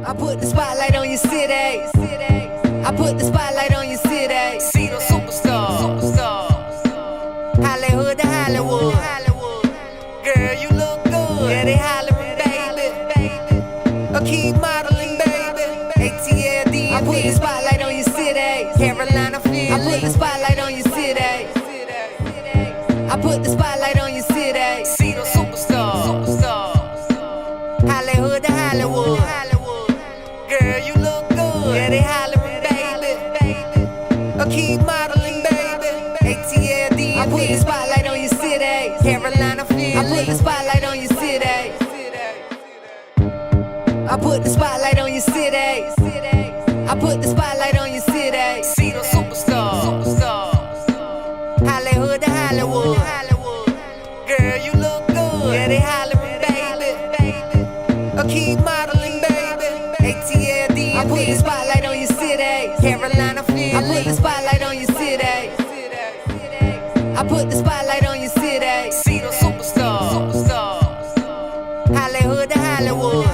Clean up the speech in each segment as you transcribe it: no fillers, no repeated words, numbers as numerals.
I put the spotlight on your city. I put the spotlight on your city. See the superstars. Hollywood to Hollywood. Girl, you look good. Yeah, they hollering, baby. Keep modeling, baby. ATLD. I put the spotlight on your city. Carolina, Philly. I put the spotlight on your city. I put the spotlight on your city. See the superstars. Hollywood to Hollywood. Girl, you look good. Yeah, they hollering, baby. Keep modeling, baby. ATLD. I put the spotlight on your city. Carolina, Philly. I put the spotlight on your city. I put the spotlight on your city. I put the spotlight on your city. See the superstars. Hollywood to Hollywood. Girl, you look good. Yeah, they hollering, baby. Keep modeling, baby. ATLD. I put the spotlight on your city. Carolina, Philly. I put the spotlight on your city. I put the spotlight on your city. See the superstars. Hollywood to Hollywood.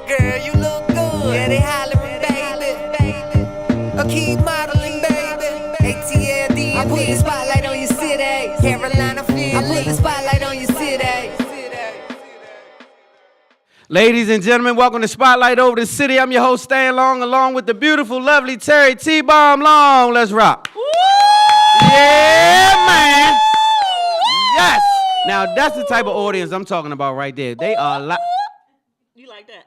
Girl, you look good. Yeah, they hollering, baby. Keep modeling, baby. ATLD. I put the spotlight on your city. Carolina, Philly. I put the spotlight on your city. Ladies and gentlemen, welcome to Spotlight Over the City. I'm your host, Stan Long, along with the beautiful, lovely Terry T-Bomb Long. Let's rock. Woo! Yeah, man. Yes. Now, that's the type of audience I'm talking about right there. They are You like that?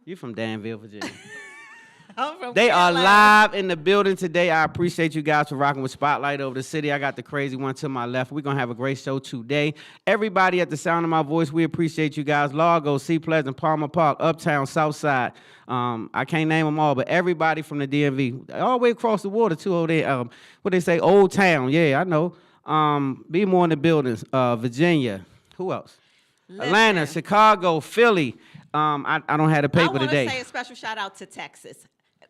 You from Danville, Virginia. I'm from They are Carolina. live in the building today. I appreciate you guys for rocking with Spotlight Over the City. I got the crazy one to my left. We're going to have a great show today. Everybody at the sound of my voice, we appreciate you guys. Largo, Sea Pleasant, Palmer Park, Uptown, Southside. I can't name them all, but everybody from the DMV. All the way across the water, too, over there. What they say? Old Town. Yeah, I know. Be more in the buildings. Virginia. Who else? Listen. Atlanta, Chicago, Philly. I don't have the paper today. I want to say a special shout out to Texas,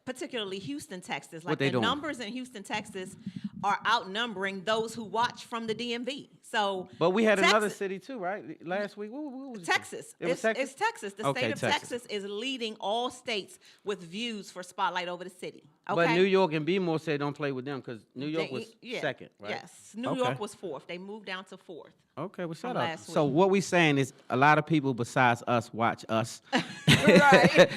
particularly Houston, Texas. What they doing? Numbers in Houston, Texas are outnumbering those who watch from the DMV. So, But we had another Texas- city too, right? Last week. What was it? Texas. It was Texas? It's Texas. The Okay, state of Texas. Texas is leading all states with views for Spotlight Over the City. Okay? But New York and B-more said don't play with them because New York was Yeah. second, right? Yes. New Okay. York was fourth. They moved down to fourth. Okay, well, shut From up. last So week. what we saying is a lot of people besides us watch us. Right.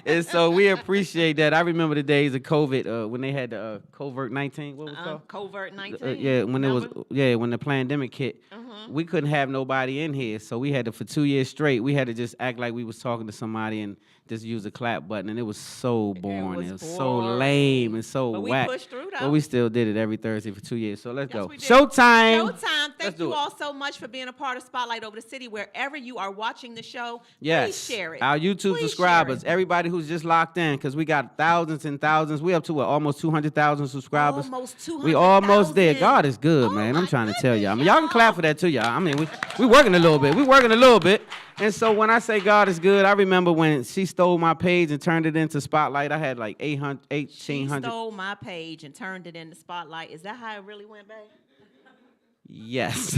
And so we appreciate that. I remember the days of COVID when they had the covert 19. What was it called? Covert 19. Yeah, when it was Remember? when the pandemic hit, we couldn't have nobody in here, so we had to for 2 years straight. We had to just act like we was talking to somebody and just use a clap button, and it was so boring. It was so boring. lame and so But we whack. pushed through, But though. we still did it every Thursday for 2 years. So let's Yes, go. we did. Showtime. Showtime. Let's Thank do you it. all so much for being a part of Spotlight Over the City. Wherever you are watching the show, Yes, please share it. our YouTube Please subscribers, share it. everybody who's just locked in, because we got thousands and thousands. We up to what, almost 200,000 subscribers. Almost We almost there. 200,000. God is good, Oh man. I'm my trying to tell y'all. I mean, goodness, y'all can clap for that too, y'all. I mean, we working a little bit. We working a little bit. And so when I say God is good, I remember when she stole my page and turned it into Spotlight. I had like 800, She 1,800. stole my page and turned it into Spotlight. Is that how it really went, babe? Yes.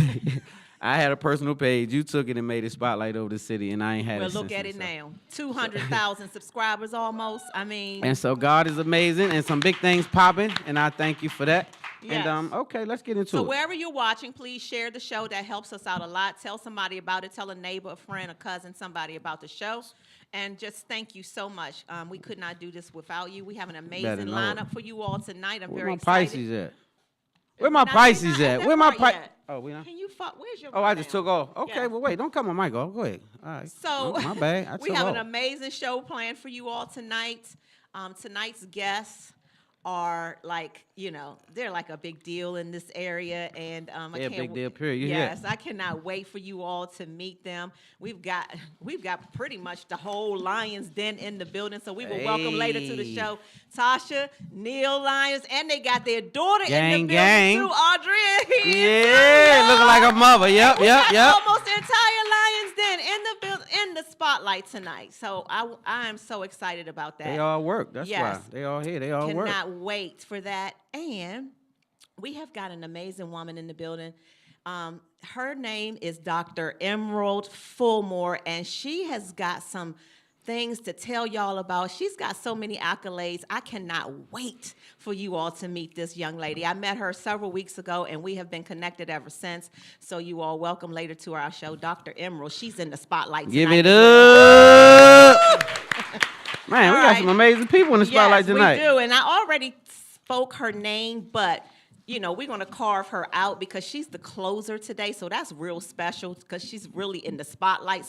I had a personal page. You took it and made it Spotlight Over the City, and I ain't had Well, it look since at then, it so. now. 200,000 subscribers almost. I mean, And so God is amazing, and some big things popping, and I thank you for that. Yes. And okay, let's get into so it. wherever you're watching, please share the show. That helps us out a lot. Tell somebody about it. Tell a neighbor, a friend, a cousin, somebody about the show. And just thank you so much. We could not do this without you. We have an amazing know it. lineup for you all tonight. I'm Where very my excited. Pisces at? Where my Not- Pisces not at? that Where my part Pisces? yet. Oh, we not? Can you where's your Oh, I just rundown? took off. Okay, Yeah. well, wait, don't cut my mic off. Go ahead. All right. So Oh, my bad. I we took have off. an amazing show planned for you all tonight. Tonight's guests are like, they're like a big deal in this area, and I They're a can't. big deal, period. You hear Yes, I cannot wait for you all to meet them. We've got pretty much the whole Lions Den in the building, so we will welcome later to the Hey. show Tasha, Neil Lyons, and they got their daughter in Gang, the building gang. too, Audrey. Yeah, looking like a mother. Yep, We yep, got yep. almost the entire Lions Den in the spotlight tonight. So I am so excited about that. They all work. That's Yes. why. They all here. They all work. Cannot wait for that. And we have got an amazing woman in the building. Her name is Dr. Emerald Fulmore, and she has got some things to tell y'all about. She's got so many accolades. I cannot wait for you all to meet this young lady. I met her several weeks ago, and we have been connected ever since. So you all welcome later to our show, Dr. Emerald. She's in the spotlight tonight. Give it up. Man, we got some amazing people in the spotlight tonight. We do, and I already spoke her name, but you know, we're going to carve her out because she's the closer today, so that's real special because she's really in the spotlight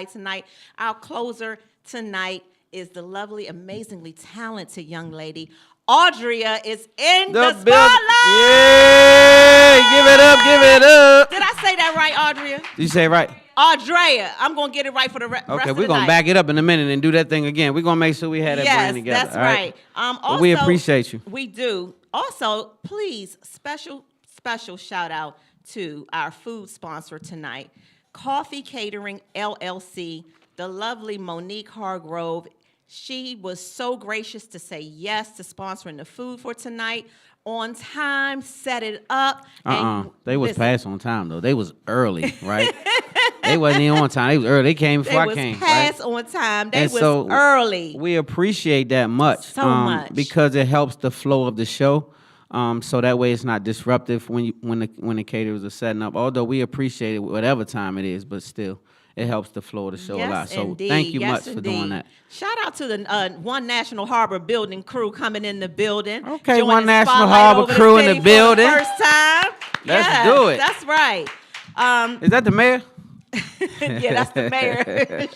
tonight. Our closer tonight is the lovely, amazingly talented young lady. Audria is in the spotlight. Yeah, give it up, give it up. Did I say that right, Audria? Did you say it right? Audrea. I'm going to get it right for the rest of the night. Okay, we're going to back it up in a minute and do that thing again. We're going to make sure we have that brand together. Yes, that's right. Also, we appreciate you. We do. Also, please, special shout out to our food sponsor tonight, Coffee Catering LLC, the lovely Monique Hargrove. She was so gracious to say yes to sponsoring the food for tonight. On time, set it up. They was past on time, though. They was early, right? They wasn't even on time. They was early. They came before I came. They was past on time. They was early. We appreciate that much. So much. Because it helps the flow of the show. So that way it's not disruptive when the caterers are setting up. Although we appreciate it whatever time it is, but still. It helps the flow of the show a lot. So indeed. thank you much for doing that. Shout out to the One National Harbor building crew coming in the building. Okay, One National Harbor crew in the building. First time. Let's do it. That's right. Is that the mayor? Yeah, that's the mayor.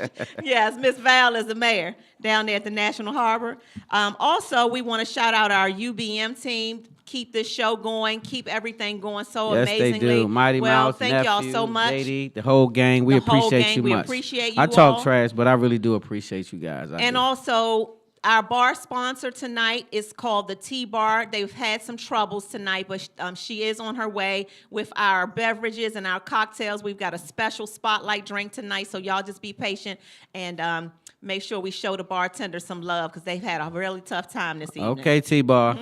Yes, Miss Val is the mayor down there at the National Harbor. Also, we want to shout out our UBM team. Keep this show going. Keep everything going so amazingly. Yes, they do. Mighty Mouse, thank y'all so much. JD, the whole gang. We appreciate you much. We appreciate you I talk all. Trash, but I really do appreciate you guys. And also, our bar sponsor tonight is called the T-Bar. They've had some troubles tonight, but she is on her way with our beverages and our cocktails. We've got a special spotlight drink tonight, so y'all just be patient and make sure we show the bartender some love because they've had a really tough time this evening. Okay, T-Bar.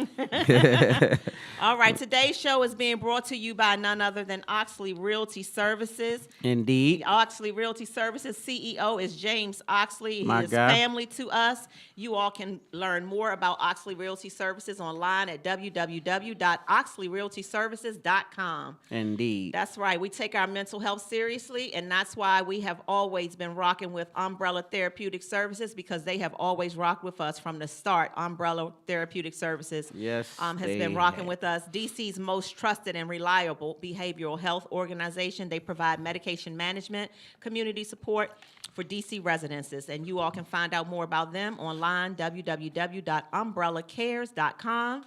All right, today's show is being brought to you by none other than Oxley Realty Services. Indeed. The Oxley Realty Services CEO is James Oxley. He is guy. family to us. You all can learn more about Oxley Realty Services online at www.oxleyrealtyservices.com. Indeed. That's right. We take our mental health seriously, and that's why we have always been rocking with Umbrella Therapeutic Services because they have always rocked with us from the start. Umbrella Therapeutic Services has been rocking with us. DC's most trusted and reliable behavioral health organization. They provide medication management, community support for DC residences, and you all can find out more about them online, www.umbrellacares.com.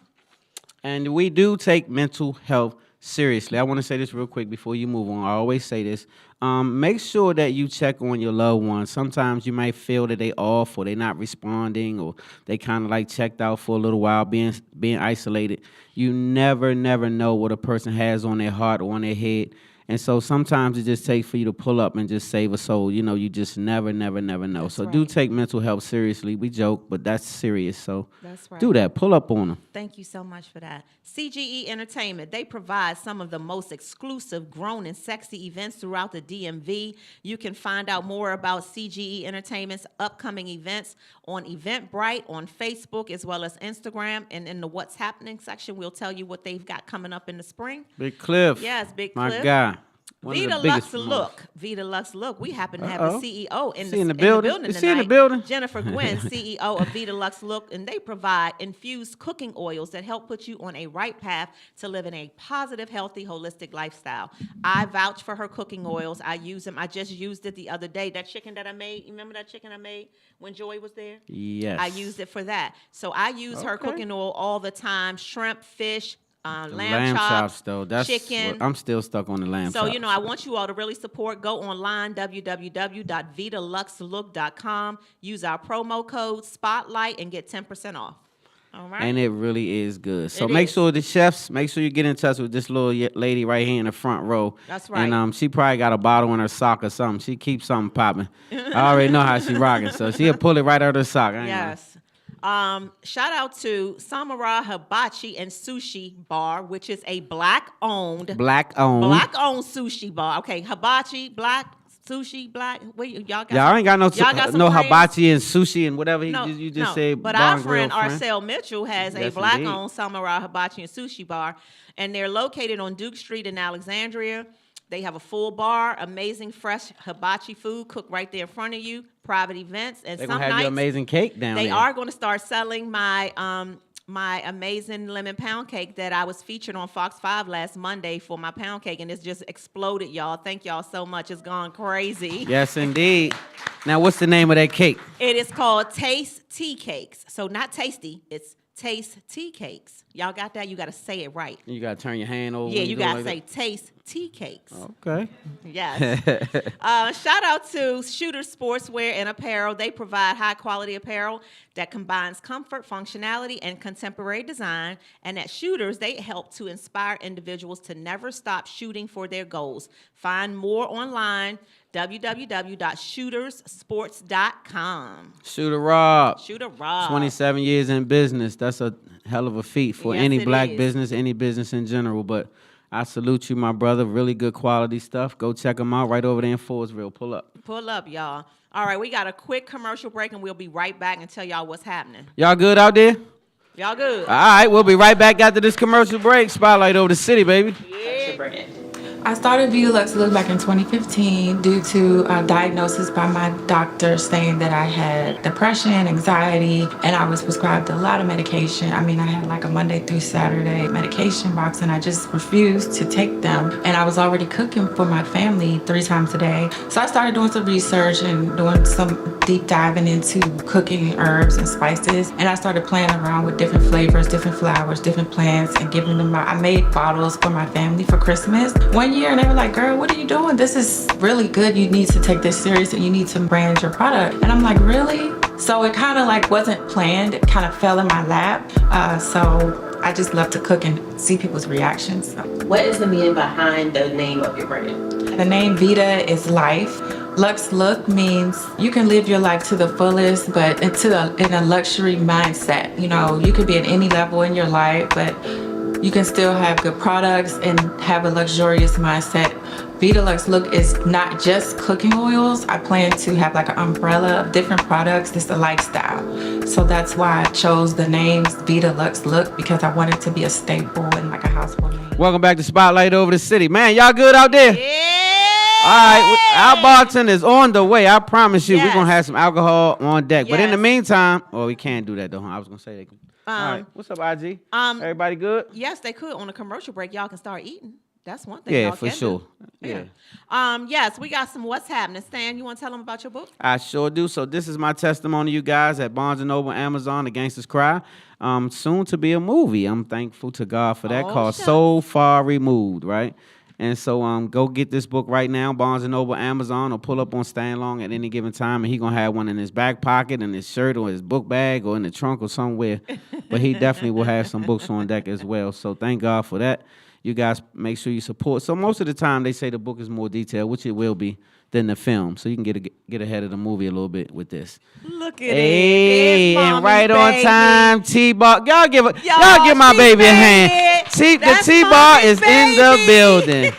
And we do take mental health seriously. I want to say this real quick before you move on. I always say this. Make sure that you check on your loved ones. Sometimes you might feel that they off or they not responding or they kind of like checked out for a little while, being isolated. You never know what a person has on their heart or on their head. And so sometimes it just takes for you to pull up and just save a soul. You know, you just never know. That's so right. do take mental health seriously. We joke, but that's serious. So That's right. do that. Pull up on them. Thank you so much for that. CGE Entertainment, they provide some of the most exclusive, grown, and sexy events throughout the DMV. You can find out more about CGE Entertainment's upcoming events on Eventbrite, on Facebook, as well as Instagram. And in the What's Happening section, we'll tell you what they've got coming up in the spring. Big Cliff. Yes, Big My Cliff. guy. One of the Vita biggest Lux promoters. Look. Vita Lux Look. We happen to have Uh-oh. a CEO in She in the the building? building Is she in the tonight. building? Jennifer Gwynn, CEO of Vita Lux Look, and they provide infused cooking oils that help put you on a right path to living a positive, healthy, holistic lifestyle. I vouch for her cooking oils. I use them. I just used it the other day. That chicken that I made, you remember that chicken I made when Joy was there? Yes. I used it for that. So I use her Okay. cooking oil all the time. Shrimp, fish, The lamb chops, though. That's chicken. what- I'm still stuck on the lamb So, chops. you know, I want you all to really support. Go online, www.vitaluxlook.com. Use our promo code SPOTLIGHT and get 10% off. All right? And it really is good. So It make is. sure the chefs, make sure you get in touch with this little lady right here in the front row. That's right. And she probably got a bottle in her sock or something. She keeps something popping. I already know how she rocking. So she'll pull it right out of her sock. I ain't lying. Yes. Shout out to Samurai Hibachi and Sushi Bar, which is a black-owned sushi bar. Okay, hibachi, black, sushi, black. Wait, y'all ain't got no some hibachi and sushi and whatever you just said. But our friend Arcel Mitchell has a black-owned Samurai Hibachi and Sushi Bar, and they're located on Duke Street in Alexandria. They have a full bar, amazing fresh hibachi food cooked right there in front of you, private events, and they're some gonna have nights your amazing cake down there. They are going to start selling my my amazing lemon pound cake that I was featured on Fox 5 last Monday for my pound cake, and it's just exploded, y'all. Thank y'all so much. It's gone crazy. Yes, indeed. Now, what's the name of that cake? It is called Taste Tea Cakes. So not tasty, it's Taste Tea Cakes. Y'all got that? You got to say it right. You got to turn your hand over. Yeah, you got to say Taste Tea Cakes. Okay. Yes. Shout out to Shooter Sportswear and Apparel. They provide high quality apparel that combines comfort, functionality, and contemporary design. And at Shooters, they help to inspire individuals to never stop shooting for their goals. Find more online, www.shootersports.com. Shooter Rob. 27 years in business. That's a hell of a feat for any black business, any business in general. But I salute you, my brother. Really good quality stuff. Go check them out right over there in Forestville. Pull up. Pull up, y'all. All right, we got a quick commercial break, and we'll be right back and tell y'all what's happening. Y'all good out there? Y'all good. All right, we'll be right back after this commercial break. Spotlight over the city, baby. Yeah. I started Vita Luxe Look back in 2015 due to a diagnosis by my doctor saying that I had depression, anxiety, and I was prescribed a lot of medication. I mean, I had like a Monday through Saturday medication box, and I just refused to take them. And I was already cooking for my family 3 times a day. So I started doing some research and doing some deep diving into cooking herbs and spices. And I started playing around with different flavors, different flowers, different plants, and giving them I made bottles for my family for Christmas. One year, and they were like, girl, what are you doing? This is really good. You need to take this serious and you need to brand your product. And I'm like, really? So it kind of like wasn't planned. It kind of fell in my lap. So I just love to cook and see people's reactions. So. What is the meaning behind the name of your brand? The name Vita is life. Luxe Look means you can live your life to the fullest, but in a luxury mindset. You know, you could be at any level in your life, but you can still have good products and have a luxurious mindset. Vita Luxe Look is not just cooking oils. I plan to have like an umbrella of different products. It's a lifestyle. So that's why I chose the names Vita Luxe Look, because I wanted to be a staple and like a household name. Welcome back to Spotlight over the city. Man, y'all good out there? Yeah. All right, our bartender is on the way. I promise you, Yes. we're going to have some alcohol on deck. But in the Yes. meantime, we can't do that though. I was going to say that. All right, what's up, IG? Everybody good? Yes, they could. On a commercial break, y'all can start eating. That's one thing. Yeah, y'all for can sure. do. Yeah. Yes, we got some what's happening. Stan, you want to tell them about your book? I sure do. So this is my testimony, you guys, at Barnes & Noble, Amazon, The Gangsta's Cry. Soon to be a movie. I'm thankful to God for that, called shucks. So Far Removed, right? And so go get this book right now, Barnes & Noble, Amazon, or pull up on Stan Long at any given time, and he going to have one in his back pocket, in his shirt, or his book bag, or in the trunk or somewhere. But he definitely will have some books on deck as well. So thank God for that. You guys make sure you support. So most of the time they say the book is more detailed, which it will be, than the film. So you can get ahead of the movie a little bit with this. Look at Hey, it. and right on baby. time, T-Bar. Y'all give my she baby a made hand. it. The That's T-Bar mommy's is in the baby. building.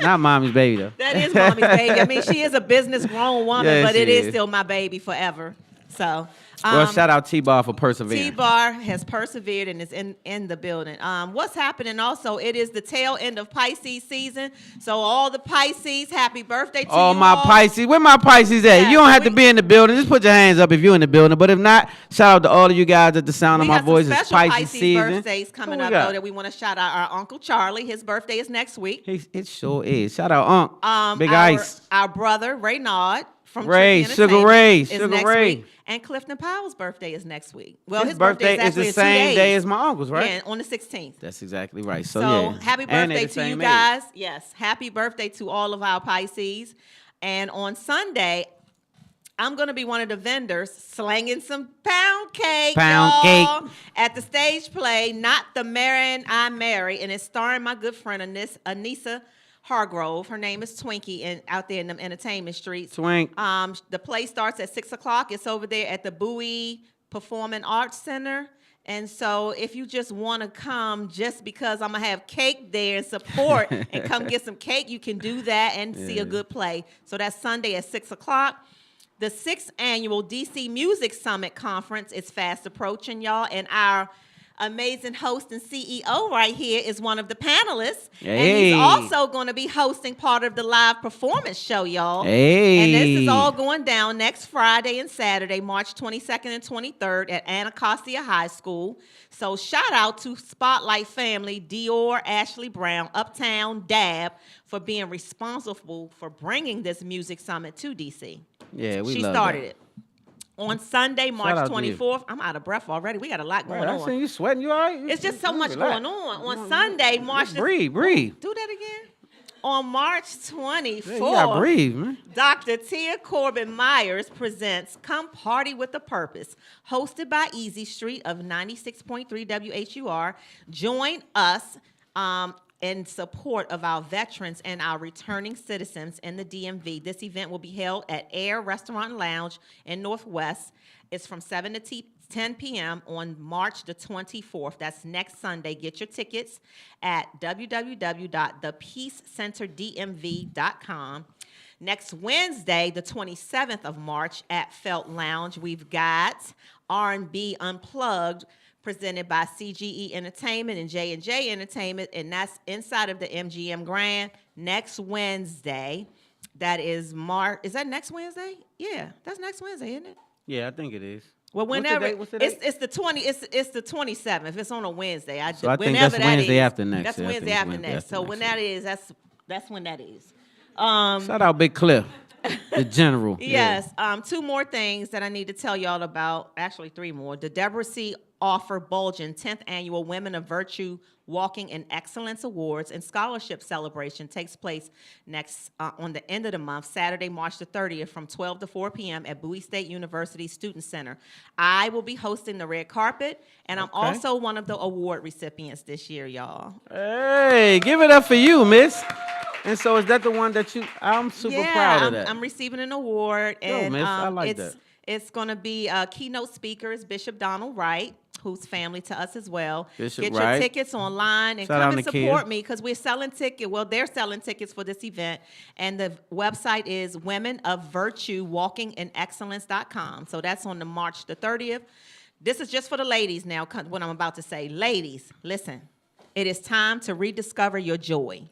Not mommy's baby, though. That is mommy's baby. I mean, she is a business grown woman, Yes, but it she is is. still my baby forever. So, Well, shout out T-Bar for persevering. T-Bar has persevered and is in the building. What's happening also, it is the tail end of Pisces season. So all the Pisces, happy birthday to you All my all. Pisces. Where my Pisces at? Yeah, You don't have we- to be in the building. Just put your hands up if you're in the building. But if not, shout out to all of you guys at the sound We of my got some voice. It's special Pisces season. birthdays coming Who we up, got? though, that we want to shout out. Our Uncle Charlie, his birthday is next week. It sure is. Shout out Unc. Big our, Ice. Our brother, Reynard, from Ray, Trippy Sugar Entertainment Ray, is Sugar next Ray. week. And Clifton Powell's birthday is next week. Well, His birthday is actually the in 2 same days. day as my uncle's, right? Yeah, on the 16th. That's exactly right. So, So yeah. happy And they birthday the to you same age. guys. Yes, happy birthday to all of our Pisces. And on Sunday, I'm going to be one of the vendors slanging some pound cake, Pound y'all, cake. at the stage play, Not the Marion I Marry, and it's starring my good friend Anissa Hargrove. Her name is Twinkie, and out there in the entertainment streets. Twink. The play starts at 6 o'clock. It's over there at the Bowie Performing Arts Center. And so if you just want to come just because I'm going to have cake there and support and come get some cake, you can do that and see a good play. So that's Sunday at 6 o'clock. The 6th annual DC Music Summit Conference is fast approaching, y'all. And our amazing host and CEO right here is one of the panelists. Hey. And he's also going to be hosting part of the live performance show, y'all. Hey. And this is all going down next Friday and Saturday, March 22nd and 23rd at Anacostia High School. So shout out to Spotlight family, Dior, Ashley Brown, Uptown, Dab, for being responsible for bringing this music summit to DC. Yeah, we She love started that. it. On Sunday, March out to you. 24th, I'm out of breath already. We got a lot going Right, I on. seen you sweating. You all right? It's just so much Relax. going on. On Sunday, March... Just breathe. Do that again. On March 24th, Yeah, you gotta breathe, man. Dr. Tia Corbin Myers presents Come Party with a Purpose, hosted by Easy Street of 96.3 WHUR. Join us in support of our veterans and our returning citizens in the DMV. This event will be held at Air Restaurant and Lounge in Northwest. It's from 7 to 10 p.m. on March the 24th. That's next Sunday. Get your tickets at www.thepeacecenterdmv.com. Next Wednesday, the 27th of March at Felt Lounge, we've got R&B Unplugged, presented by CGE Entertainment and J&J Entertainment, and that's inside of the MGM Grand next Wednesday. That is is that next Wednesday? Yeah, that's next Wednesday, isn't it? Yeah, I think it is. Well, What's the whenever date? What's the date? it's the 27th. It's on a Wednesday. So I think whenever that's that Wednesday is, after next. That's Yeah, I Wednesday think it's after Wednesday next. after So next, when yeah. that is, that's when that is. Shout out Big Cliff, the general. Yes. 2 more things that I need to tell y'all about. Actually, 3 more. The Deborah C. Offer Bulgin 10th Annual Women of Virtue Walking in Excellence Awards and Scholarship Celebration takes place next on the end of the month, Saturday, March the 30th, from 12 to 4 p.m. at Bowie State University Student Center. I will be hosting the red carpet, and I'm also one of the award recipients this year, y'all. Hey, give it up for you, miss. And so is that the one that I'm super proud of that. I'm receiving an award, and miss, I like that. It's going to be keynote speaker is Bishop Donald Wright, who's family to us as well. Bishop Get Wright. your tickets online and Shout out come and to Kia. support me because we're selling tickets. Well, they're selling tickets for this event, and the website is Women of Virtue Walking in Excellence.com. So that's on the March the 30th. This is just for the ladies now, what I'm about to say. Ladies, listen, it is time to rediscover your joy.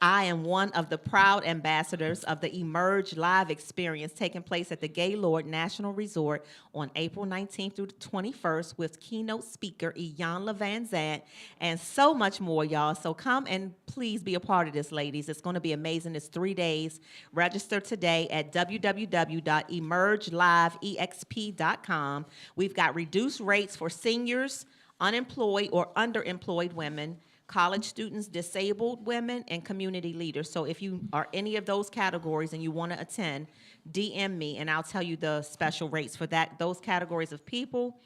I am one of the proud ambassadors of the Emerge Live experience taking place at the Gaylord National Resort on April 19th through the 21st with keynote speaker Iyanla Van Zant and so much more, y'all. So come and please be a part of this, ladies. It's going to be amazing. It's 3 days. Register today at www.emergelivexp.com. We've got reduced rates for seniors, unemployed or underemployed women, college students, disabled women, and community leaders. So if you are any of those categories and you want to attend, DM me, and I'll tell you the special rates for those categories of people.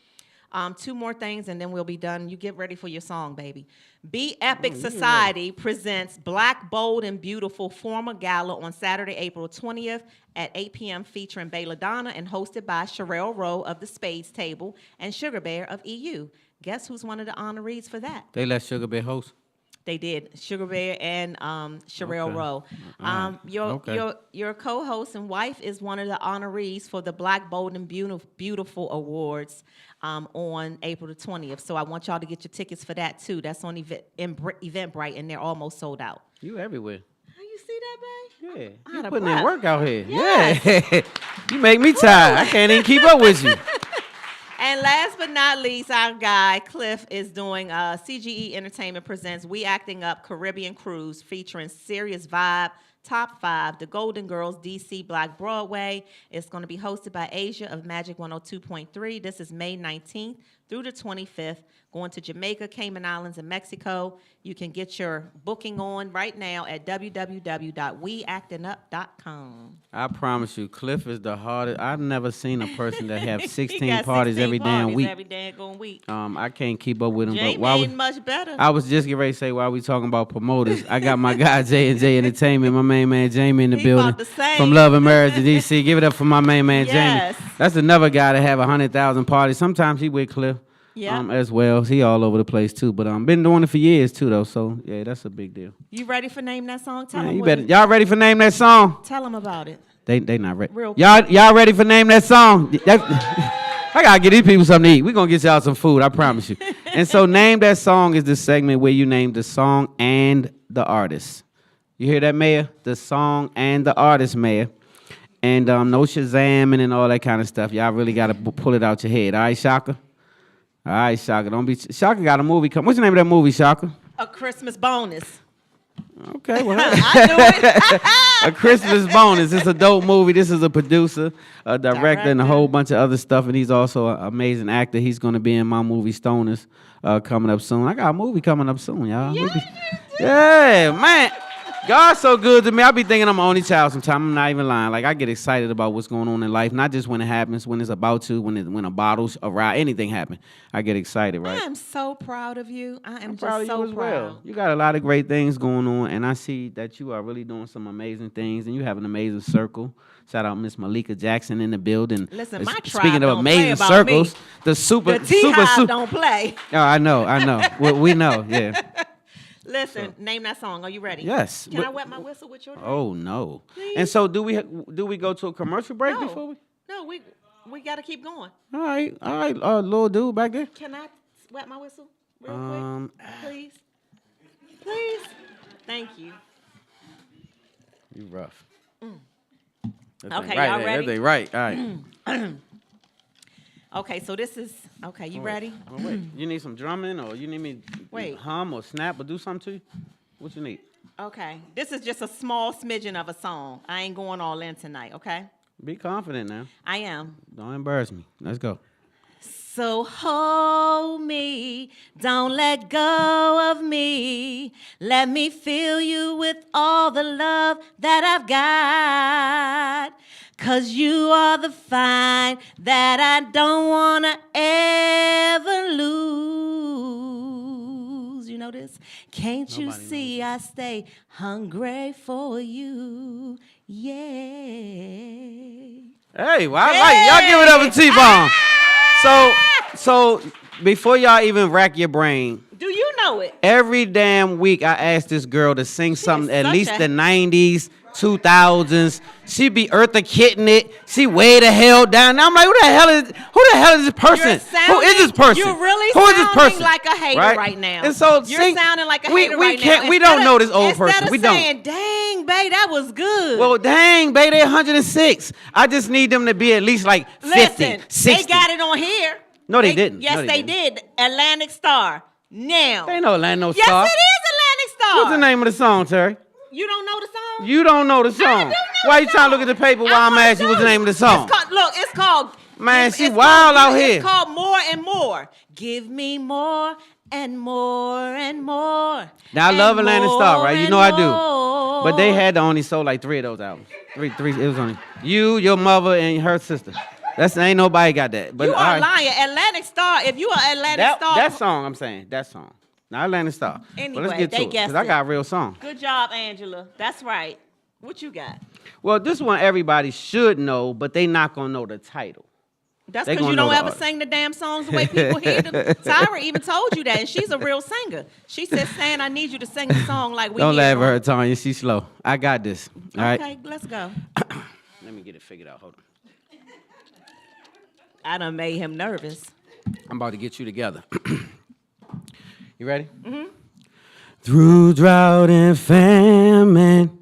2 more things, and then we'll be done. You get ready for your song, baby. Be Epic Society presents Black, Bold, and Beautiful Former Gala on Saturday, April 20th at 8 p.m. featuring Belladonna and hosted by Sherelle Rowe of the Spades Table and Sugar Bear of EU. Guess who's one of the honorees for that? They let Sugar Bear host. They did. Sugar Bear and Sherelle Rowe. Your co-host and wife is one of the honorees for the Black, Bold, and Beautiful Awards on April the 20th. So I want y'all to get your tickets for that, too. That's on Eventbrite, and they're almost sold out. You everywhere. You see that, babe? Yeah. Out You of putting breath. in work out here. Yes. Yeah. You make me tired. I can't even keep up with you. And last but not least, our guy, Cliff, is doing CGE Entertainment presents We Acting Up Caribbean Cruise featuring Serious Vibe, Top 5, The Golden Girls, DC Black Broadway. It's going to be hosted by Asia of Magic 102.3. This is May 19th through the 25th, going to Jamaica, Cayman Islands, and Mexico. You can get your booking on right now at www.weactingup.com. I promise you, Cliff is the hardest. I've never seen a person that have He 16 got parties 16 every damn parties week. Every damn week. I can't keep up with him. Jay But while made much better. I was just getting ready to say while we talking about promoters, I got my guy J&J Entertainment, my man main man Jamie in the He building about to sing. from Love and Marriage to DC. Give it up for my main man Yes. Jamie. That's another guy that have 100,000 parties. Sometimes he with Cliff Yeah. as well. He all over the place too. But been doing it for years too though. So yeah, that's a big deal. You ready for Name That Song? Tell Man, them you what better, y'all ready for Name That Song? Tell them about it. They not ready. Real Y'all ready for Name That Song? I gotta get these people something to eat. We're gonna get y'all some food, I promise you. And so Name That Song is the segment where you name the song and the artist. You hear that, Mayor? The song and the artist, Mayor. And no Shazamming and all that kind of stuff. Y'all really gotta pull it out your head. All right, Shaka? All right, Shaka. Don't be Shaka got a movie coming. What's the name of that movie, Shaka? A Christmas Bonus. Okay, well, I knew it. A Christmas Bonus. It's a dope movie. This is a producer, a director, and a whole bunch of other stuff. And he's also an amazing actor. He's going to be in my movie Stoners coming up soon. I got a movie coming up soon, y'all. Yeah, man. God's so good to me. I be thinking I'm an only child sometimes. I'm not even lying. Like, I get excited about what's going on in life, not just when it happens, when it's about to, when a bottle's arrive, anything happen. I get excited, right? I am so proud of you. I am Proud just of so you as proud. well. You got a lot of great things going on, and I see that you are really doing some amazing things, and you have an amazing circle. Shout out Miss Malika Jackson in the building. Listen, my tribe Speaking of don't play amazing about circles, me. the super, The super, T-Hive super. don't play. Oh, I know. we know, yeah. Listen, name that song. Are you ready? Yes. Can I wet my whistle with your name? Oh no. Please? And so do we go to a commercial break No. before we? No, we got to keep going. All right, little dude back there. Can I wet my whistle real Um, quick? Please? Please? Thank you. You rough. Okay, right y'all there. ready? That thing right. All right. Okay, so this is, okay, you ready? Oh, wait. You need some drumming, or you need me to Wait. hum or snap or do something to you? What you need? Okay, this is just a small smidgen of a song. I ain't going all in tonight, okay? Be confident now. I am. Don't embarrass me. Let's go. So hold me, don't let go of me. Let me fill you with all the love that I've got. 'Cause you are the fine that I don't wanna ever lose. You know this? Can't you Nobody see I stay hungry for you? Yeah. Hey, well, I like it. Y'all give it up for T-Bone. So before y'all even rack your brain, Do you know it? every damn week I ask this girl to sing something at such least a- the 90s, 2000s. She be Eartha Kitting it. She way the hell down. Now I'm like, who the hell is this person? Who is this person? You're really who is this sounding person? like a hater right now. And so you're sounding like a hater we right can't, now. We don't know this old person. Instead We of don't. saying, dang, babe, that was good. Well, dang, baby, they're 106. I just need them to be at least like 50, Listen, 60. they got it on here. No, they didn't. Yes, No, they they did. Atlantic Star. Now. They ain't no Orlando Yes, Star. it is Atlantic Star. What's the name of the song, Terry? You don't know the song? You don't know the song. know Why the you trying to song. look at the paper while I I'm wanna asking you what's the show name of the you. song? It's called. Man, it's she called- wild out here. It's called More and More. Give me more and more and more. Now, I and love Atlantic Star, more right? You and know I do. more. But they had to only sold like 3 of those albums. Three. It was only you, your mother, and her sister. Ain't nobody got that. But You all are right. lying. Atlantic Star. If you are Atlantic Star, That song, I'm saying. That song. Not Atlantic Star. But Anyway, let's get they to it. guessed Because I it. got a real song. Good job, Angela. That's right. What you got? Well, this one everybody should know, but they not going to know the title. That's They because gonna you know don't the ever artist. sing the damn songs the way people hear them. Tyra even told you that, and she's a real singer. She said, "Stan, I need you to sing the song like we." Don't hear laugh at them." her, Tanya. She's slow. I got this. All right. Okay, let's go. Let me get it figured out. Hold on. I done made him nervous. I'm about to get you together. You ready? Mm-hmm. Through drought and famine,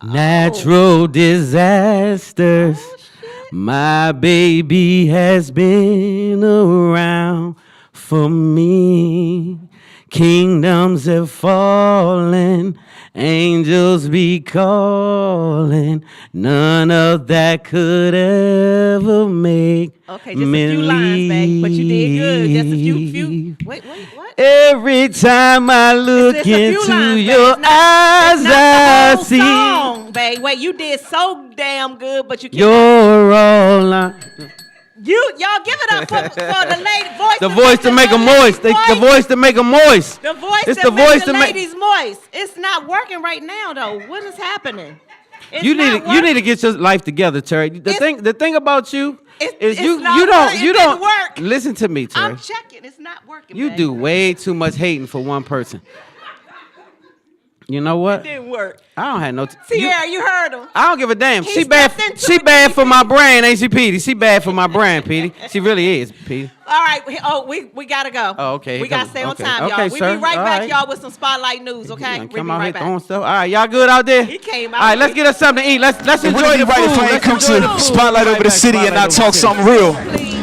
natural disasters, my baby has been around for me. Kingdoms have fallen, angels be calling. None of that could ever make Okay, just a me few lines, babe, but you did good. Just a few. leave. Wait, what? Every time I look It's just a few into lines, babe. your It's not- eyes, It's not the I whole see song, babe. Wait, you did so damn good, but you can't. you're all I. Y'all give it up for the lady voice. The voice to make them moist. The voice to make them moist. The voice it's to the voice make the to ladies moist. It's not working right now though. What is happening? It's you not need to get your life together, Terry. The thing about you is you it don't work. listen to me, Terry. I'm checking. It's not working. You do way too much hating for one person. You know what? It didn't work. I don't have no. Sierra, you heard him. I don't give a damn. He She bad. stepped into She it. bad for my brand, ain't she, Petey? She bad for my brand, Petey. She really is, Petey. All right. We gotta go. Oh, okay. We gotta stay on Okay. time, Okay, y'all. We sir. be right All back, right. y'all, with some spotlight news. Okay. We be Come out here right back. throwing stuff. All right, y'all good out there? He came out. All right, let's get us something to eat. Let's enjoy the food. Right, if I Let's come enjoy the to food. spotlight Right over the back, city and spotlight I over talk the city. something real. Please.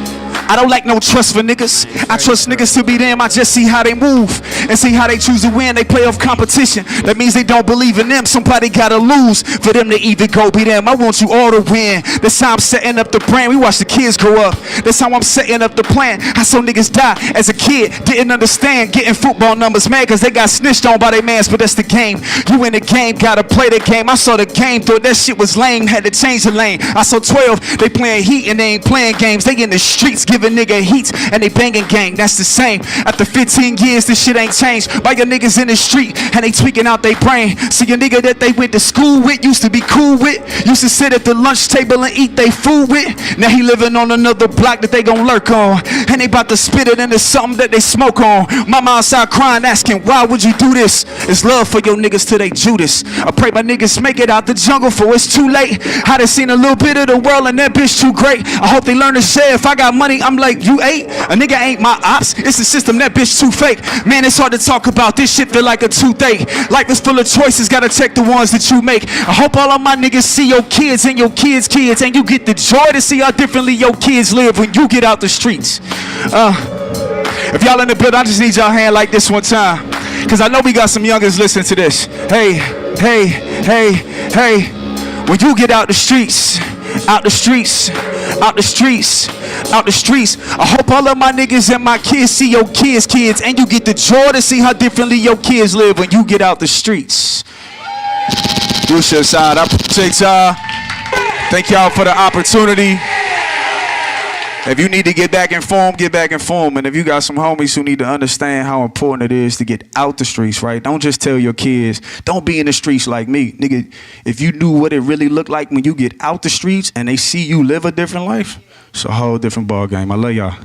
I don't like no trust for niggas. I trust niggas to be them. I just see how they move and see how they choose to win. They play off competition. That means they don't believe in them. Somebody gotta lose for them to even go be them. I want you all to win. That's how I'm setting up the brand. We watch the kids grow up. That's how I'm setting up the plan. I saw niggas die as a kid. Didn't understand getting football numbers, man, cause they got snitched on by their mans. But that's the game. You in the game, gotta play the game. I saw the game, thought that shit was lame. Had to change the lane. I saw 12. They playing heat and they ain't playing games. They in the streets giving nigga heat and they banging gang. That's the same. After 15 years, this shit ain't changed. By your niggas in the street and they tweaking out they brain. See a nigga that they went to school with, used to be cool with, used to sit at the lunch table and eat they food with. Now he living on another block that they gon' lurk on, and they about to spit it into something that they smoke on. Mama outside crying, asking why would you do this? It's love for your niggas till they Judas. I pray my niggas make it out the jungle for it's too late. I done seen a little bit of the world and that bitch too great. I hope they learn to share. If I got money, I'm like, you ate? A nigga ain't my ops. It's the system, that bitch too fake. Man, it's hard to talk about this shit, feel like a toothache. Life is full of choices, gotta check the ones that you make. I hope all of my niggas see your kids and your kids' kids, and you get the joy to see how differently your kids live when you get out the streets. If y'all in the building, I just need y'all hand like this one time, cause I know we got some youngers listening to this. Hey, hey, hey, hey. When you get out the streets, out the streets, out the streets, out the streets, I hope all of my niggas and my kids see your kids' kids, and you get the joy to see how differently your kids live when you get out the streets. Do shit side. I appreciate y'all. Thank y'all for the opportunity. If you need to get back informed, get back informed. And if you got some homies who need to understand how important it is to get out the streets, right? Don't just tell your kids, don't be in the streets like me. Nigga, if you knew what it really looked like when you get out the streets and they see you live a different life, it's a whole different ball game. I love y'all.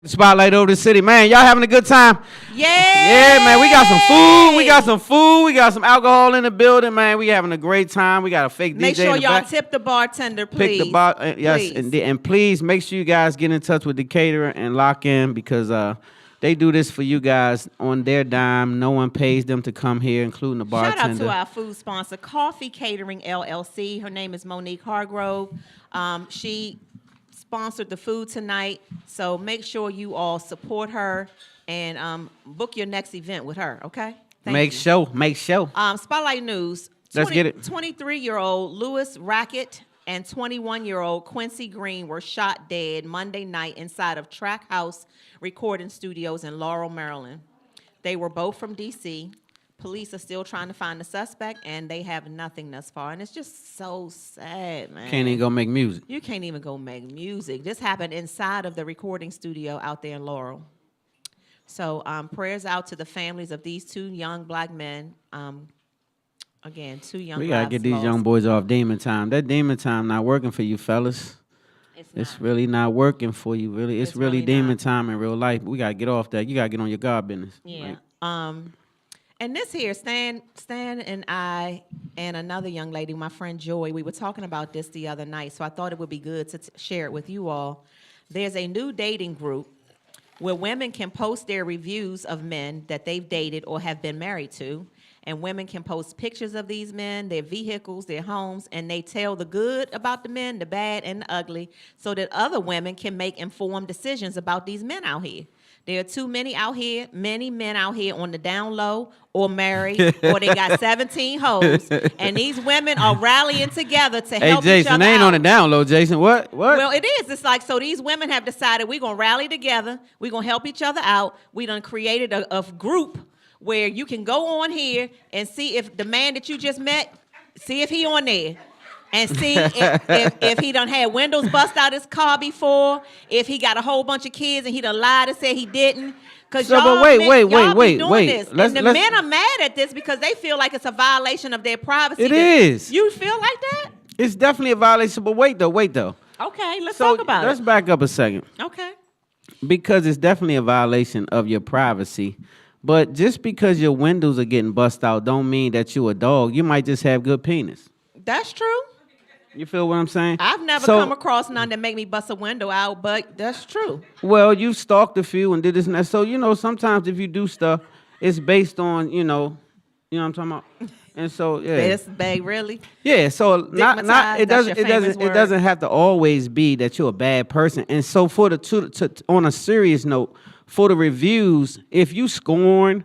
Spotlight over the city, man. Y'all having a good time? Yeah. Yeah, man. We got some food. We got some food. We got some alcohol in the building, man. We having a great time. We got a fake Make DJ sure in the y'all back. tip the bartender, please. Pick the bar, yes, Please. and please make sure you guys get in touch with the caterer and lock in, because they do this for you guys on their dime. No one pays them to come here, including the bartender. Shout out to our food sponsor, Coffee Catering LLC. Her name is Monique Hargrove. She sponsored the food tonight, so make sure you all support her and book your next event with her, okay? Make sure. Spotlight News. Let's get it. 23-year-old Lewis Rackett and 21-year-old Quincy Green were shot dead Monday night inside of Track House Recording Studios in Laurel, Maryland. They were both from D.C. Police are still trying to find the suspect, and they have nothing thus far. And it's just so sad, man. Can't even go make music. You can't even go make music. This happened inside of the recording studio out there in Laurel. So prayers out to the families of these two young black men. Again, two young We gotta lives get these lost. young boys off demon time. That demon time not working for you, fellas. It's not. really not working for you. Really, it's really really demon not. time in real life. We gotta get off that. You gotta get on your God business. Yeah. Like, And this here, Stan and I and another young lady, my friend Joy, we were talking about this the other night, so I thought it would be good to share it with you all. There's a new dating group where women can post their reviews of men that they've dated or have been married to, and women can post pictures of these men, their vehicles, their homes, and they tell the good about the men, the bad, and the ugly, so that other women can make informed decisions about these men out here. There are too many men out here on the down low or married, or they got 17 hoes, and these women are rallying together to help Hey, each Jason, other they ain't out. on the down low, Jason. What? Well, it is. It's like, so these women have decided we're going to rally together. We're going to help each other out. We done created a group where you can go on here and see if the man that you just met, see if he on there. And see if he done had windows bust out his car before, if he got a whole bunch of kids and he done lied and said he didn't. Because So, y'all, but wait, y'all wait. be doing this. Let's- and the men are mad at this because they feel like it's a violation of their privacy. It is. You feel like that? It's definitely a violation, but wait though. Okay, let's So talk about let's it. back up a second. Okay. Because it's definitely a violation of your privacy. But just because your windows are getting bust out don't mean that you a dog. You might just have good penis. That's true. You feel what I'm saying? I've never So- come across none that make me bust a window out, but that's true. Well, you stalked a few and did this and that. So, sometimes if you do stuff, it's based on, you know what I'm talking about? And so, yeah. This babe, really? Yeah, so not Stigmatized, it that's doesn't your it doesn't famous it word. doesn't have to always be that you're a bad person. And so for on a serious note, for the reviews, if you scorn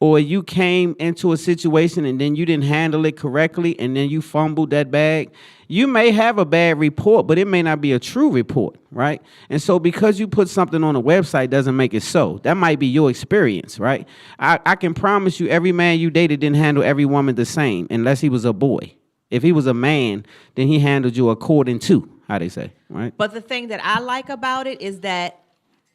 or you came into a situation and then you didn't handle it correctly and then you fumbled that bag, you may have a bad report, but it may not be a true report, right? And so because you put something on a website doesn't make it so. That might be your experience, right? I can promise you every man you dated didn't handle every woman the same unless he was a boy. If he was a man, then he handled you according to, how they say, right? But the thing that I like about it is that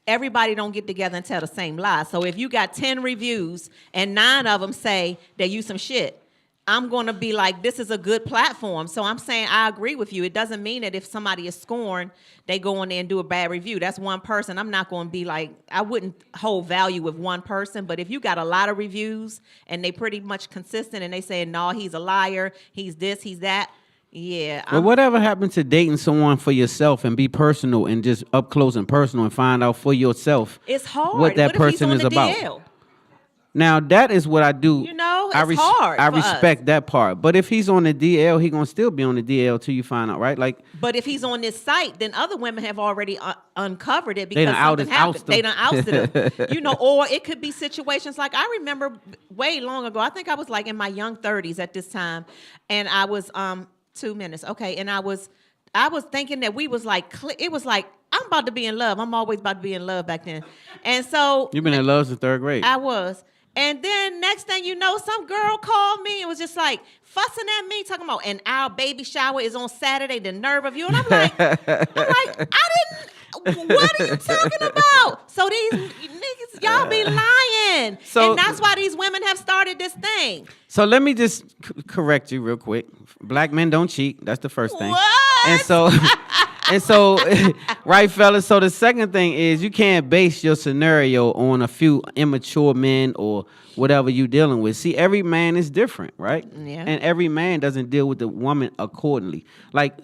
everybody don't get together and tell the same lie. So if you got 10 reviews and 9 of them say that you some shit, I'm going to be like, this is a good platform. So I'm saying I agree with you. It doesn't mean that if somebody is scorned, they go on there and do a bad review. That's one person. I'm not going to be like, I wouldn't hold value with one person. But if you got a lot of reviews and they pretty much consistent and they say, no, he's a liar, he's this, he's that. Yeah. But whatever happened to dating someone for yourself and be personal and just up close and personal and find out for yourself It's hard. what that if he's person on is the about? DL? Now that is what I do. You know, I it's hard I for respect us. that part. But if he's on the DL, he gonna still be on the DL till you find out, right? Like But if he's on this site, then other women have already uncovered it They because done something happened. ousted They him. done ousted him. Or it could be situations like I remember way long ago. I think I was like in my young 30s at this time, and I was 2 minutes, okay, and I was thinking that we was like it was like I'm about to be in love. I'm always about to be in love back then, and so you've been in love since 3rd grade. I was. And then next thing you know, some girl called me and was just like fussing at me, talking about, and our baby shower is on Saturday, the nerve of you. And I'm like, what are you talking about? So these niggas, y'all be lying. So- and that's why these women have started this thing. So let me just correct you real quick. Black men don't cheat. That's the first thing. What? And so, right, fellas. So the second thing is you can't base your scenario on a few immature men or whatever you dealing with. See, every man is different, right? Yeah. And every man doesn't deal with the woman accordingly. Like,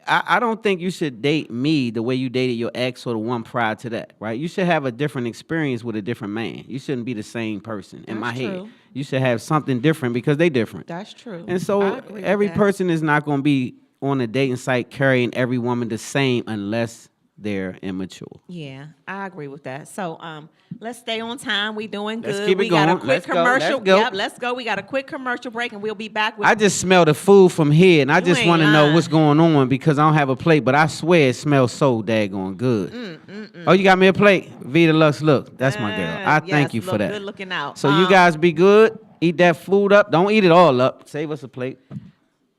I don't think you should date me the way you dated your ex or the one prior to that, right? You should have a different experience with a different man. You shouldn't be the same person in my That's head. true. You should have something different because they different. That's true. And I so agree with every that. person is not going to be on a dating site carrying every woman the same unless they're immature. Yeah, I agree with that. So let's stay on time. We doing good. Let's keep it we got going. a quick Let's go. commercial. Let's go. Yep, let's go. We got a quick commercial break and we'll be back with I just smell the food from here, and I You just ain't want to know lying. what's going on because I don't have a plate, but I swear it smells so daggone good. Oh, you got me a plate? Vita Lux, look, that's my girl. I thank yes, you for look that. Good looking out. So you guys be good. Eat that food up. Don't eat it all up. Save us a plate.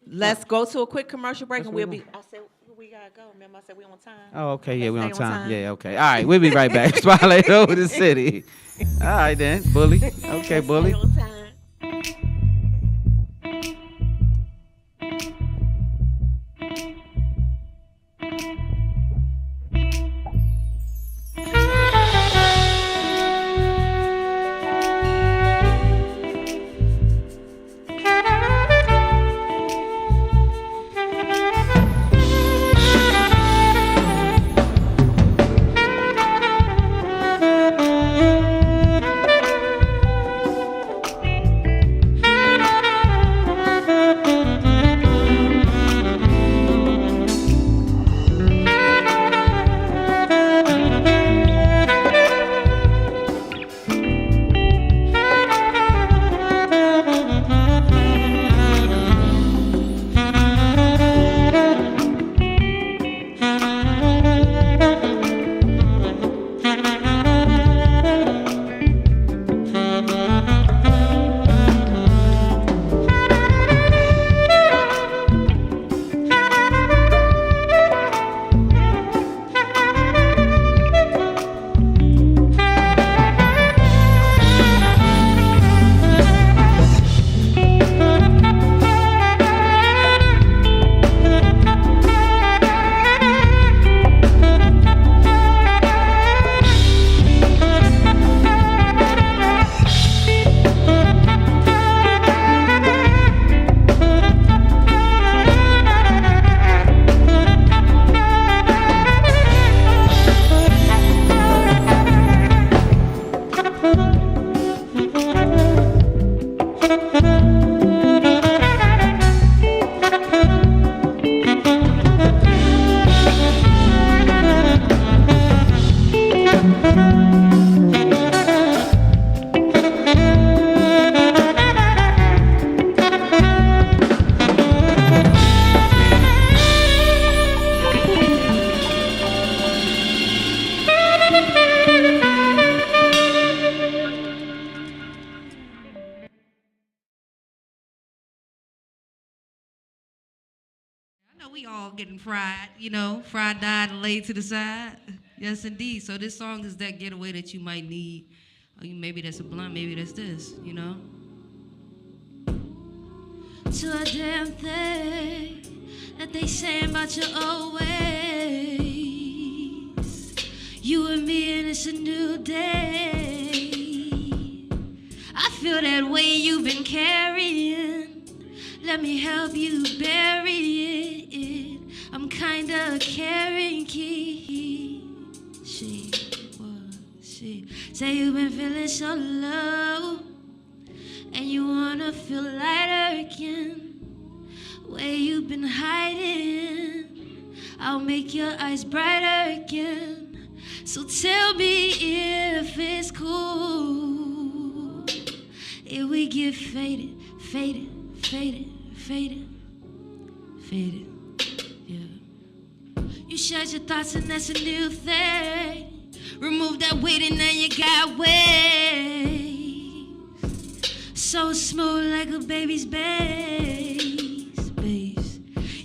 Let's go to a quick commercial break and what we'll we be. I said we gotta go. Remember, I said we on time. Oh, okay. Yeah, Let's we on stay on time. time. Yeah, okay. All right, we'll be right back. Spotlight over the city. All right, then. Bully. Okay, bully. Stay on time. we all getting fried, fried, died, and laid to the side. Yes, indeed. So this song is that getaway that you might need. Maybe that's a blunt, maybe that's this, To a damn thing that they say about your old ways. You and me and it's a new day. I feel that weight you've been carrying. Let me help you bury it. I'm kinda carrying key. She say you've been feeling so low, and you wanna feel lighter again. Where you've been hiding, I'll make your eyes brighter again. So tell me if it's cool if we get faded, faded, faded, faded, faded, yeah. You shared your thoughts and that's a new thing. Remove that weight and now you got waves. So smooth like a baby's bass.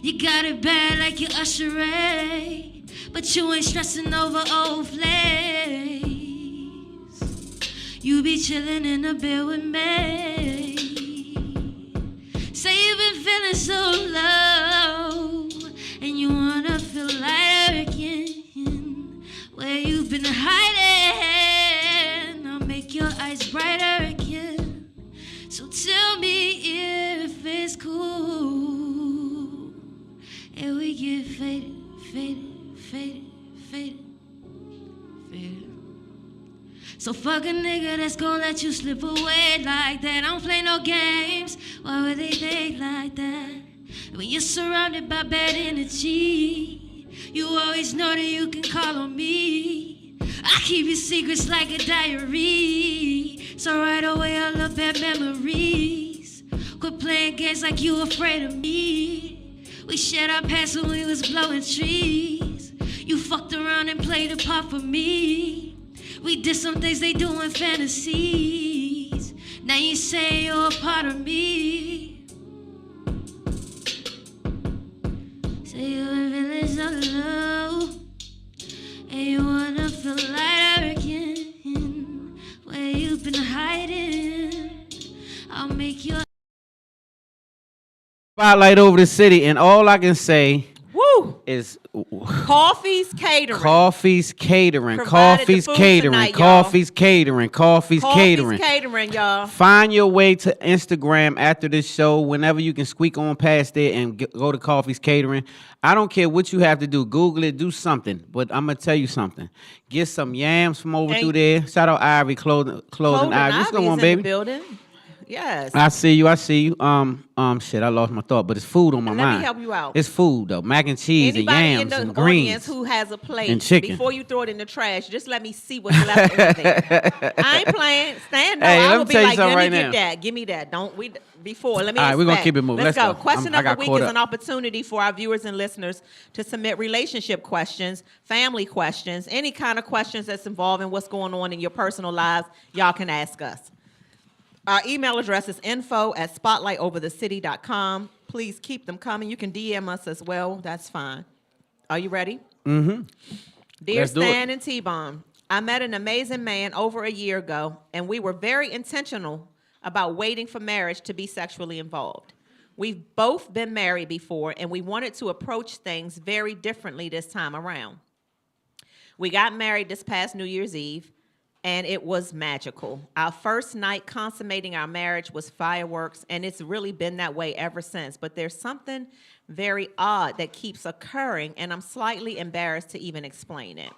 You got it bad like your Usher Ray, but you ain't stressing over old flames. You be chilling in the bed with me. Say you've been feeling so low, and you wanna feel lighter again. Where you've been hiding, I'll make your eyes brighter again. So tell me if it's cool. And we get faded, faded, faded, faded, faded. So fuck a nigga that's gon' let you slip away like that. I don't play no games. Why would they think like that? When you're surrounded by bad energy, you always know that you can call on me. I keep your secrets like a diary, so right away I look at memories. Quit playing games like you afraid of me. We shared our past when we was blowing trees. You fucked around and played a part for me. We did some things they do in fantasies. Now you say you're a part of me. Say you're feeling so low, and you wanna feel lighter again. Where you've been hiding, I'll make your Spotlight over the city, and all I can say is Coffee's Catering. Coffee's Catering. Provided Coffee's the food Catering. tonight, y'all. Coffee's Catering. Coffee's Catering. Coffee's Catering, y'all. Find your way to Instagram after this show whenever you can squeak on past there and go to Coffee's Catering. I don't care what you have to do. Google it, do something. But I'm going to tell you something. Get some yams from over through there. Shout out Ivory Clothing Ivory. What's going on, baby? In the building. Yes. I see you. Shit, I lost my thought, but it's food on my mind. Let me help you out. It's food though, mac and cheese and yams in and the greens audience who has a plate and chicken. Before you throw it in the trash, just let me see what's left over there. I ain't playing. Stand up. Hey, I let will me be tell you like, something let me right get now. that. Give me that. Don't we before. Let me. All right, we're gonna inspect. keep it moving. Let's Let's go. go. Question I of the got week caught is up. an opportunity for our viewers and listeners to submit relationship questions, family questions, any kind of questions that's involving what's going on in your personal lives. Y'all can ask us. Our email address is info@spotlightoverthecity.com. Please keep them coming. You can DM us as well. That's fine. Are you ready? Mm-hmm. Dear Let's do Stan it. and T-Bone, I met an amazing man over a year ago, and we were very intentional about waiting for marriage to be sexually involved. We've both been married before, and we wanted to approach things very differently this time around. We got married this past New Year's Eve, and it was magical. Our first night consummating our marriage was fireworks, and it's really been that way ever since. But there's something very odd that keeps occurring, and I'm slightly embarrassed to even explain it.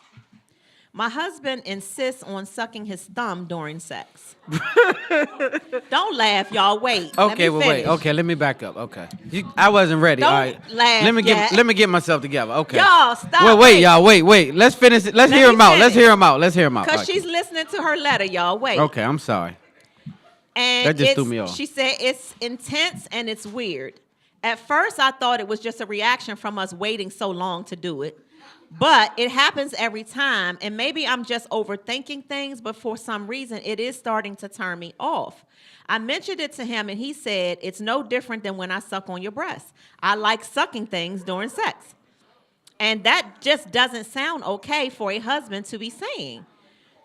My husband insists on sucking his thumb during sex. Don't laugh, y'all. Wait. Okay, let me finish. Okay, let me back up. Okay. I wasn't ready. Don't All right. laugh Let me yet. let me get myself together. Okay. Y'all, stop. Wait, y'all. Wait. Let's finish it. Let's Let hear me him out. Let's finish. hear him out. Let's hear him out. Because All right. she's listening to her letter, y'all. Wait. Okay, I'm sorry. And That just threw me off. She said it's intense and it's weird. At first, I thought it was just a reaction from us waiting so long to do it. But it happens every time, and maybe I'm just overthinking things, but for some reason, it is starting to turn me off. I mentioned it to him, and he said, it's no different than when I suck on your breast. I like sucking things during sex. And that just doesn't sound okay for a husband to be saying.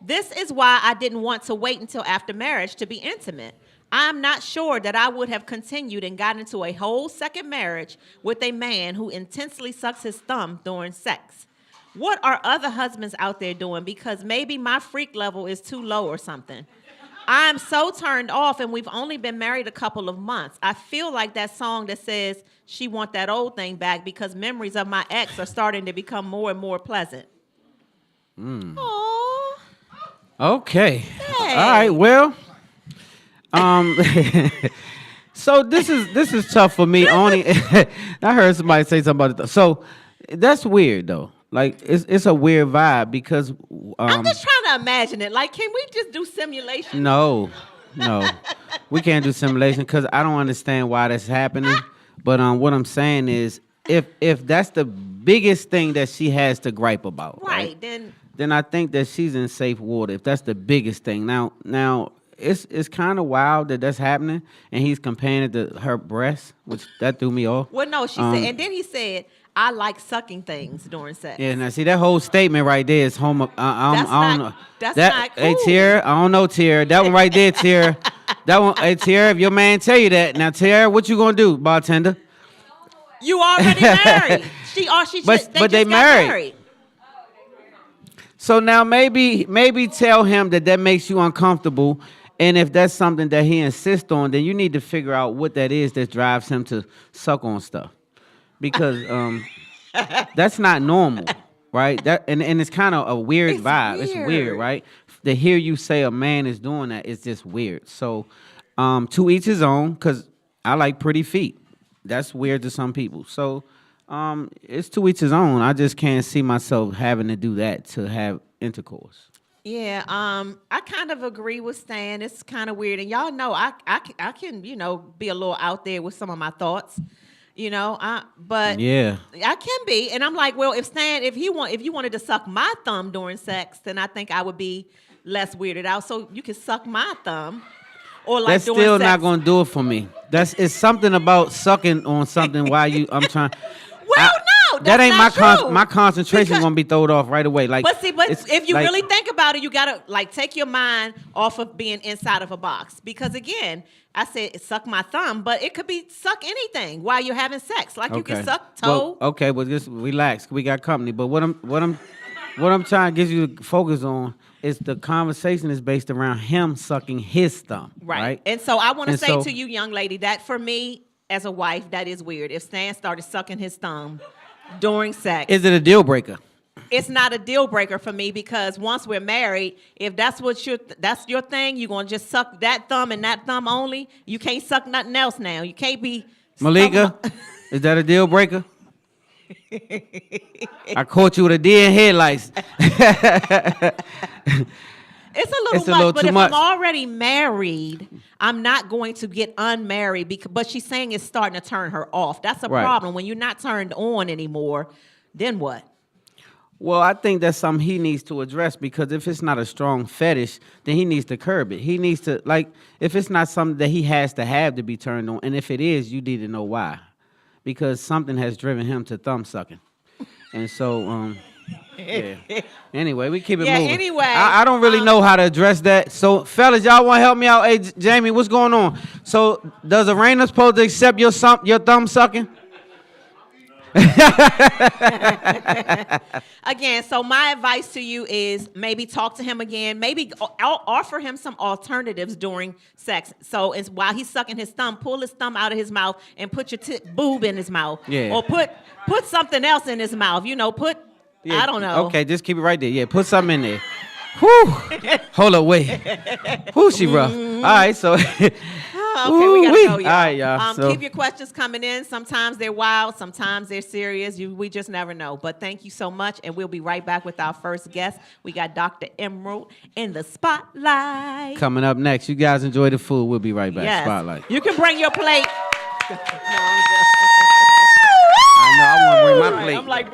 This is why I didn't want to wait until after marriage to be intimate. I'm not sure that I would have continued and got into a whole second marriage with a man who intensely sucks his thumb during sex. What are other husbands out there doing? Because maybe my freak level is too low or something. I'm so turned off, and we've only been married a couple of months. I feel like that song that says she want that old thing back because memories of my ex are starting to become more and more pleasant. Aww. Okay. Hey. All right. Well, so this is tough for me. Only I heard somebody say something about it. So that's weird though. Like it's a weird vibe because I'm just trying to imagine it. Like, can we just do simulation? No, we can't do simulation because I don't understand why that's happening. But what I'm saying is, if that's the biggest thing that she has to gripe about, Right, then I think that she's in safe water. If that's the biggest thing, now it's kind of wild that that's happening, and he's comparing it to her breasts, which that threw me off. Well, no, she said, and then he said, I like sucking things during sex. Yeah, now see that whole statement right there is homo. I don't know. That's that, not cool. Hey, Tiara, I don't know, Tiara. That one right there, Tiara. That one, hey, Tiara, if your man tell you that, now, Tiara, what you gonna do, bartender? You already married. But they married. So now maybe tell him that makes you uncomfortable, and if that's something that he insists on, then you need to figure out what that is that drives him to suck on stuff. Because that's not normal, right? That and it's kind of a weird vibe. It's weird, right? To hear you say a man is doing that is just weird. So to each his own, because I like pretty feet. That's weird to some people. So it's to each his own. I just can't see myself having to do that to have intercourse. Yeah, I kind of agree with Stan. It's kind of weird, and y'all know I can be a little out there with some of my thoughts. But yeah, I can be, and I'm like, well, if you wanted to suck my thumb during sex, then I think I would be less weirded out. So you can suck my thumb, or like that's during still sex. not gonna do it for me. It's something about sucking on something while I'm trying. Well, no, that ain't not true. my concentration gonna be thrown off right away. Like, but if you really think about it, you gotta take your mind off of being inside of a box. Because again, I said suck my thumb, but it could be suck anything while you're having sex. Like you can suck toe. Well, okay, but just relax. We got company. But what I'm trying to get you to focus on is the conversation is based around him sucking his thumb. Right. And so I want to say to you, young lady, that for me as a wife, that is weird. If Stan started sucking his thumb during sex, is it a deal breaker? It's not a deal breaker for me because once we're married, if that's your thing, you're gonna just suck that thumb and that thumb only. You can't suck nothing else now. You can't be Malika. Is that a deal breaker? I caught you with a deer in headlights. It's a little but if I'm already married, I'm not going to get unmarried. But she's saying it's starting to turn her off. That's a problem. When you're not turned on anymore, then what? Well, I think that's something he needs to address because if it's not a strong fetish, then he needs to curb it. He needs to, if it's not something that he has to have to be turned on, and if it is, you need to know why. Because something has driven him to thumb sucking. And so, yeah. Anyway, we keep it moving. Anyway. I don't really know how to address that. So, fellas, y'all want to help me out? Hey, Jamie, what's going on? So, does Arena supposed to accept your thumb sucking? Again, so my advice to you is maybe talk to him again. Maybe offer him some alternatives during sex. So it's while he's sucking his thumb, pull his thumb out of his mouth and put your boob in his mouth. Yeah. Or put something else in his mouth. I don't know. Okay, just keep it right there. Yeah, put something in there. Whew. Hold up, wait. Whew, she rough. All right, so. Okay, we gotta go, y'all. All right, y'all. Keep your questions coming in. Sometimes they're wild, sometimes they're serious. We just never know. But thank you so much, and we'll be right back with our first guest. We got Dr. Emerald in the spotlight. Coming up next. You guys enjoy the food. We'll be right back. Yes. Spotlight. You can bring your plate. I know. I want to bring my plate. I'm like.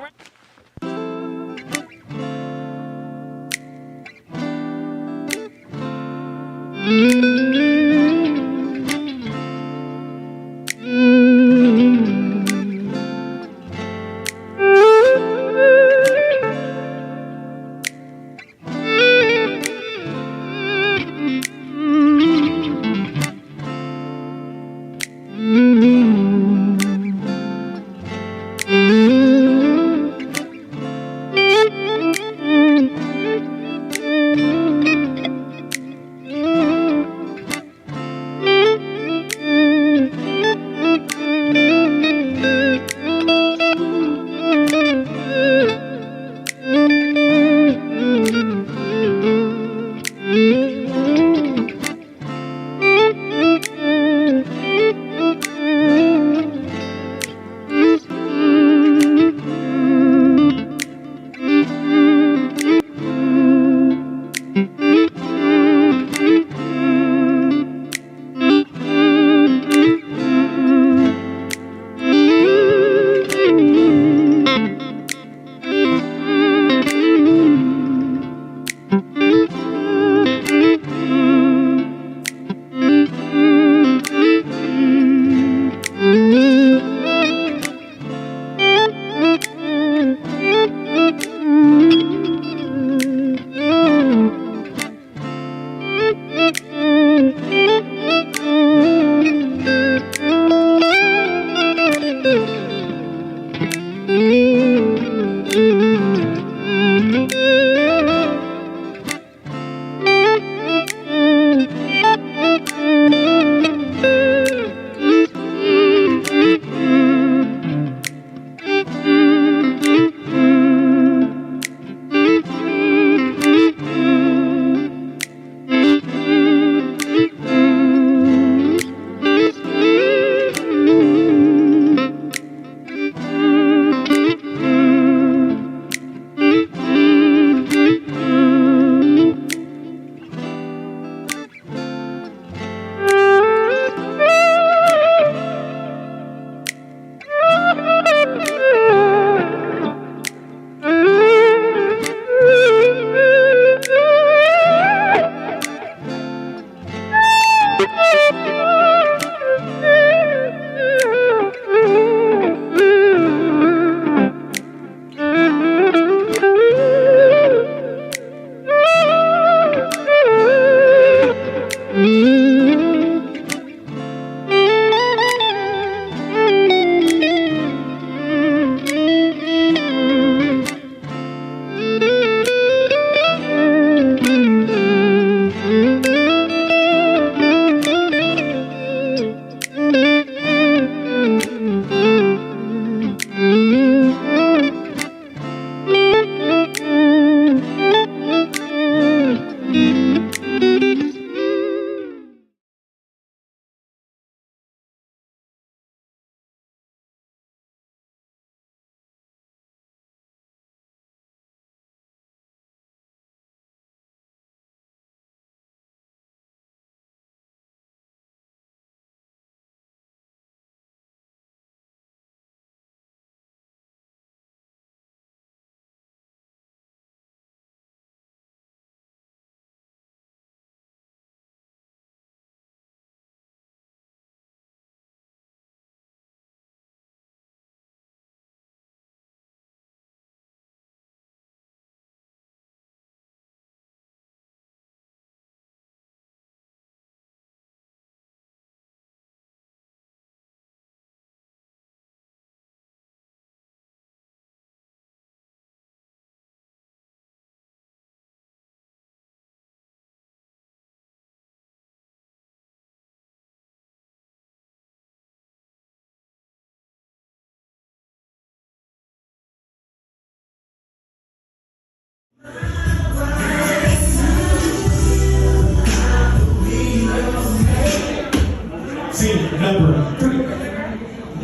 Scene number 3.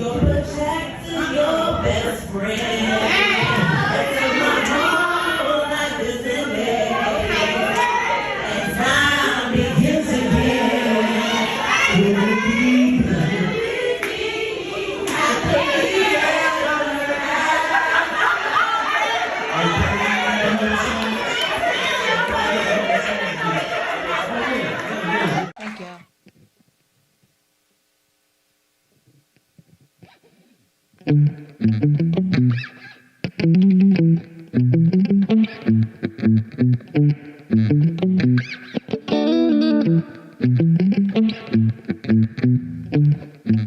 Your protector, your best friend. That's my tomorrow like this and that. And time begins again. Will be Thank you.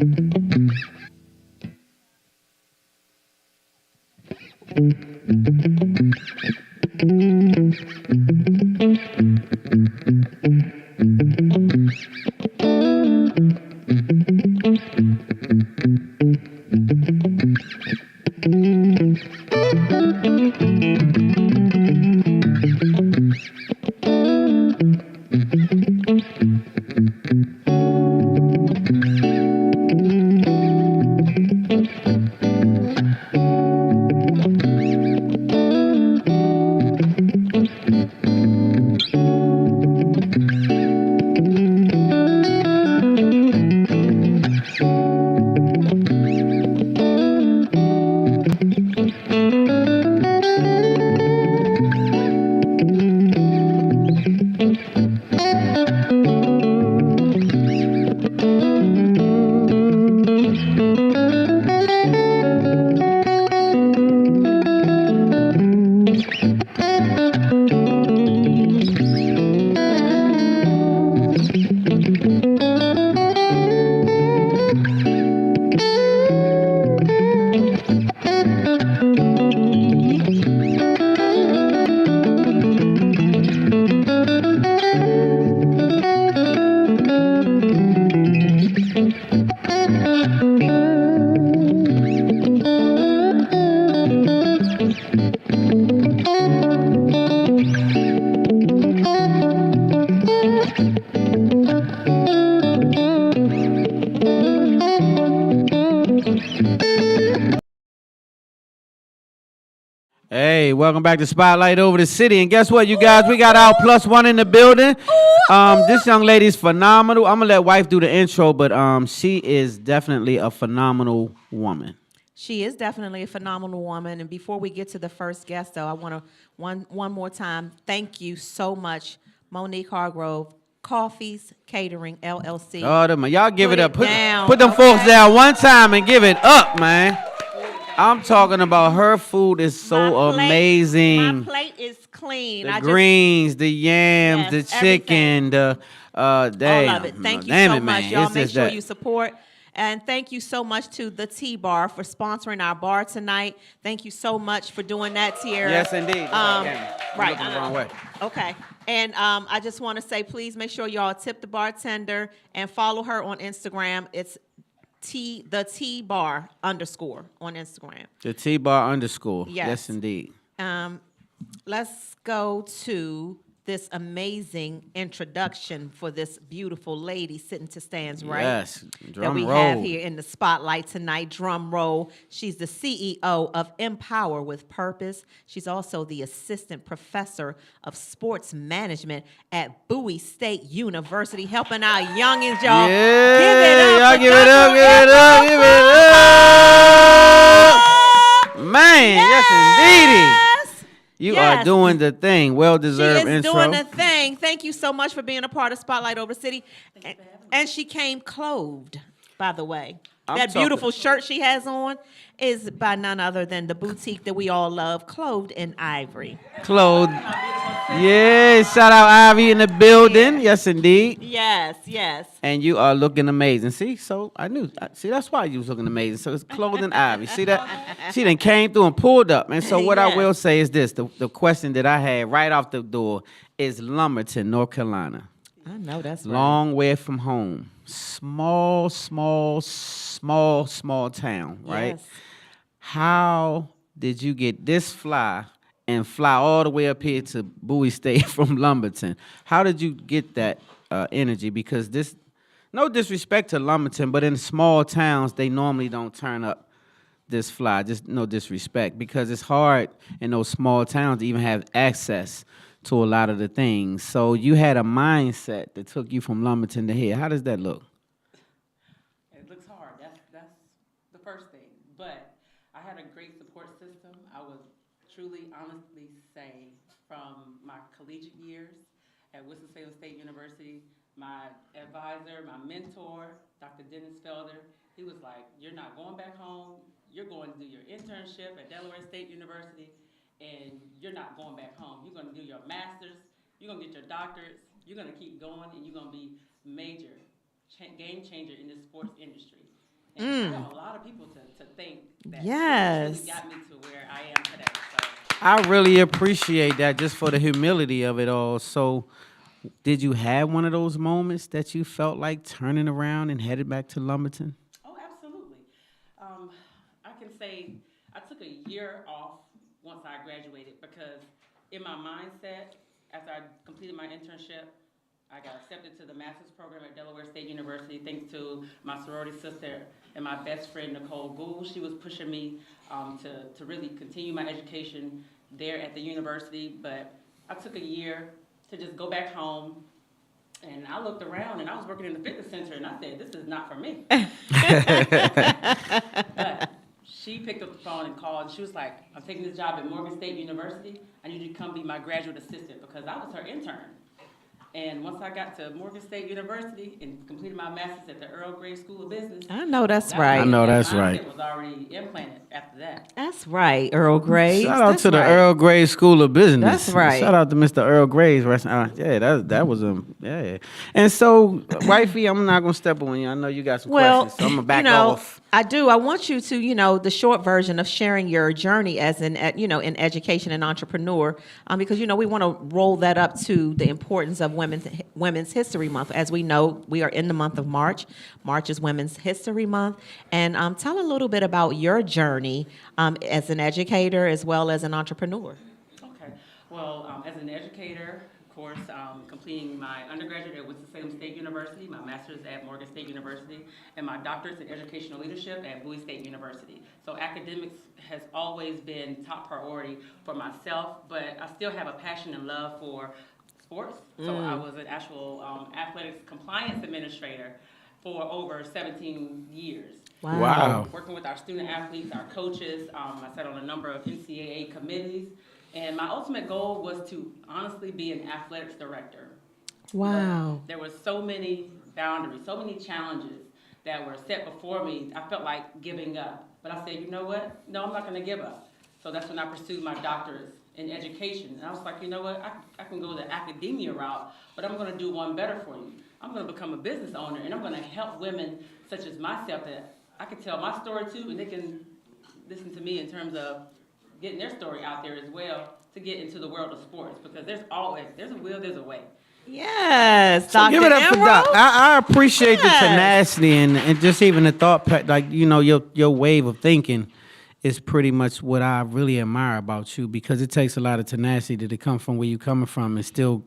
Hey, welcome back to Spotlight Over the City. And guess what, you guys? We got our +1 in the building. This young lady's phenomenal. I'm going to let wife do the intro, but she is definitely a phenomenal woman. She is definitely a phenomenal woman. And before we get to the first guest, though, I want to one more time thank you so much, Monique Hargrove, Coffee's Catering LLC. Oh, y'all give it up. Put down, them folks down one time and give it up, man. I'm talking about her food is so amazing. My plate is clean. The greens, the yams, the chicken, the all of it. Thank you so much, y'all. Make sure you support. And thank you so much to the T-Bar for sponsoring our bar tonight. Thank you so much for doing that, Tierra. Yes, indeed. Right. The wrong way. Okay. And I just want to say, please make sure y'all tip the bartender and follow her on Instagram. It's the T-Bar _ on Instagram. The T-Bar _ Yes, indeed. Let's go to this amazing introduction for this beautiful lady sitting to Stan's right. Yes, that we have here in the spotlight tonight. Drum roll. She's the CEO of Empower with Purpose. She's also the assistant professor of sports management at Bowie State University, helping our youngins, y'all. Yeah, give it up. Y'all give it up, give it up, give it up. Man, yes, indeedy. You are doing the thing. Well-deserved intro. She is doing the thing. Thank you so much for being a part of Spotlight Over the City. And she came clothed, by the way. That beautiful shirt she has on is by none other than the boutique that we all love, Clothed in Ivory. Clothed. Yeah, shout out Ivy in the building. Yes, indeed. Yes, yes. And you are looking amazing. See, so I knew. See, that's why you was looking amazing. So it's Clothed in Ivy. See that? She done came through and pulled up. And so what I will say is this. The question that I had right off the door is Lumberton, North Carolina. I know that's right. Long way from home. Small town, right? Yes. How did you get this fly and fly all the way up here to Bowie State from Lumberton? How did you get that energy? Because this, no disrespect to Lumberton, but in small towns, they normally don't turn up this fly. Just no disrespect, because it's hard in those small towns to even have access to a lot of the things. So you had a mindset that took you from Lumberton to here. How does that look? It looks hard. That's the first thing. But I had a great support system. I would truly, honestly say from my collegiate years at Winston-Salem State University, my advisor, my mentor, Dr. Dennis Felder, he was like, you're not going back home. You're going to do your internship at Delaware State University, and you're not going back home. You're going to do your master's, you're going to get your doctorates, you're going to keep going, and you're going to be major game changer in the sports industry. And I want a lot of people to think that Yes. really got me to where I am today. So. I really appreciate that just for the humility of it all. So, did you have one of those moments that you felt like turning around and headed back to Lumberton? Oh, absolutely. I can say I took a year off once I graduated because in my mindset, after I completed my internship, I got accepted to the master's program at Delaware State University thanks to my sorority sister and my best friend, Nicole Gould. She was pushing me to really continue my education there at the university, but I took a year to just go back home, and I looked around, and I was working in the fitness center, and I said, this is not for me. But she picked up the phone and called, and she was like, I'm taking this job at Morgan State University. I need you to come be my graduate assistant, because I was her intern. And once I got to Morgan State University and completed my master's at the Earl Grey School of Business, I know that's that right. I know that's mindset right. was already implanted after that. That's right, Earl Grey. Shout out to the Earl Grey School of Business. That's right. Shout out to Mr. Earl Grey's restaurant. Yeah, that was yeah. And so, wifey, I'm not gonna step on you. I know you got some questions, so I'm gonna back off. I do. I want you to, the short version of sharing your journey as in education and entrepreneur, because we want to roll that up to the importance of Women's History Month. As we know, we are in the month of March. March is Women's History Month, and tell a little bit about your journey as an educator as well as an entrepreneur. Okay. Well, as an educator, of course, completing my undergraduate at Winston-Salem State University, my master's at Morgan State University, and my doctorate's in educational leadership at Bowie State University. So academics has always been top priority for myself, but I still have a passion and love for sports. So I was an actual athletics compliance administrator for over 17 years. Wow. Working with our student athletes, our coaches. I sat on a number of NCAA committees. And my ultimate goal was to honestly be an athletics director. Wow. But there were so many boundaries, so many challenges that were set before me. I felt like giving up. But I said, you know what? No, I'm not going to give up. So that's when I pursued my doctorate in education. And I was like, you know what? I can go the academia route, but I'm going to do one better for you. I'm going to become a business owner, and I'm going to help women such as myself that I can tell my story too, and they can listen to me in terms of getting their story out there as well to get into the world of sports, because there's a will, there's a way. Yes, So Dr. give it up for Emerald. Doc. I appreciate the Yes. tenacity and just even the thought, like your wave of thinking is pretty much what I really admire about you, because it takes a lot of tenacity to come from where you're coming from and still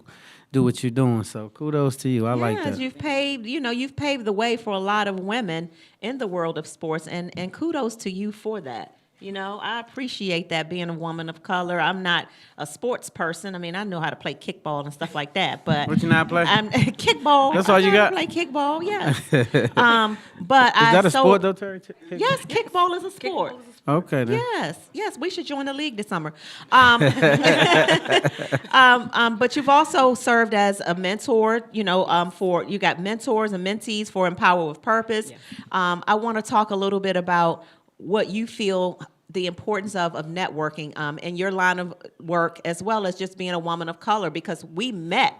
do what you're doing. So kudos to you. I like that. You've paved the way for a lot of women in the world of sports, and kudos to you for that. I appreciate that, being a woman of color. I'm not a sports person. I mean, I know how to play kickball and stuff like that, but What you not play? Kickball. That's all you got? I play kickball, yes. But Is that a sport though, Terry? Yes, kickball is a sport. Okay then. Yes, we should join the league this summer. But you've also served as a mentor, you got mentors and mentees for Empower with Purpose. I want to talk a little bit about what you feel the importance of networking in your line of work, as well as just being a woman of color, because we met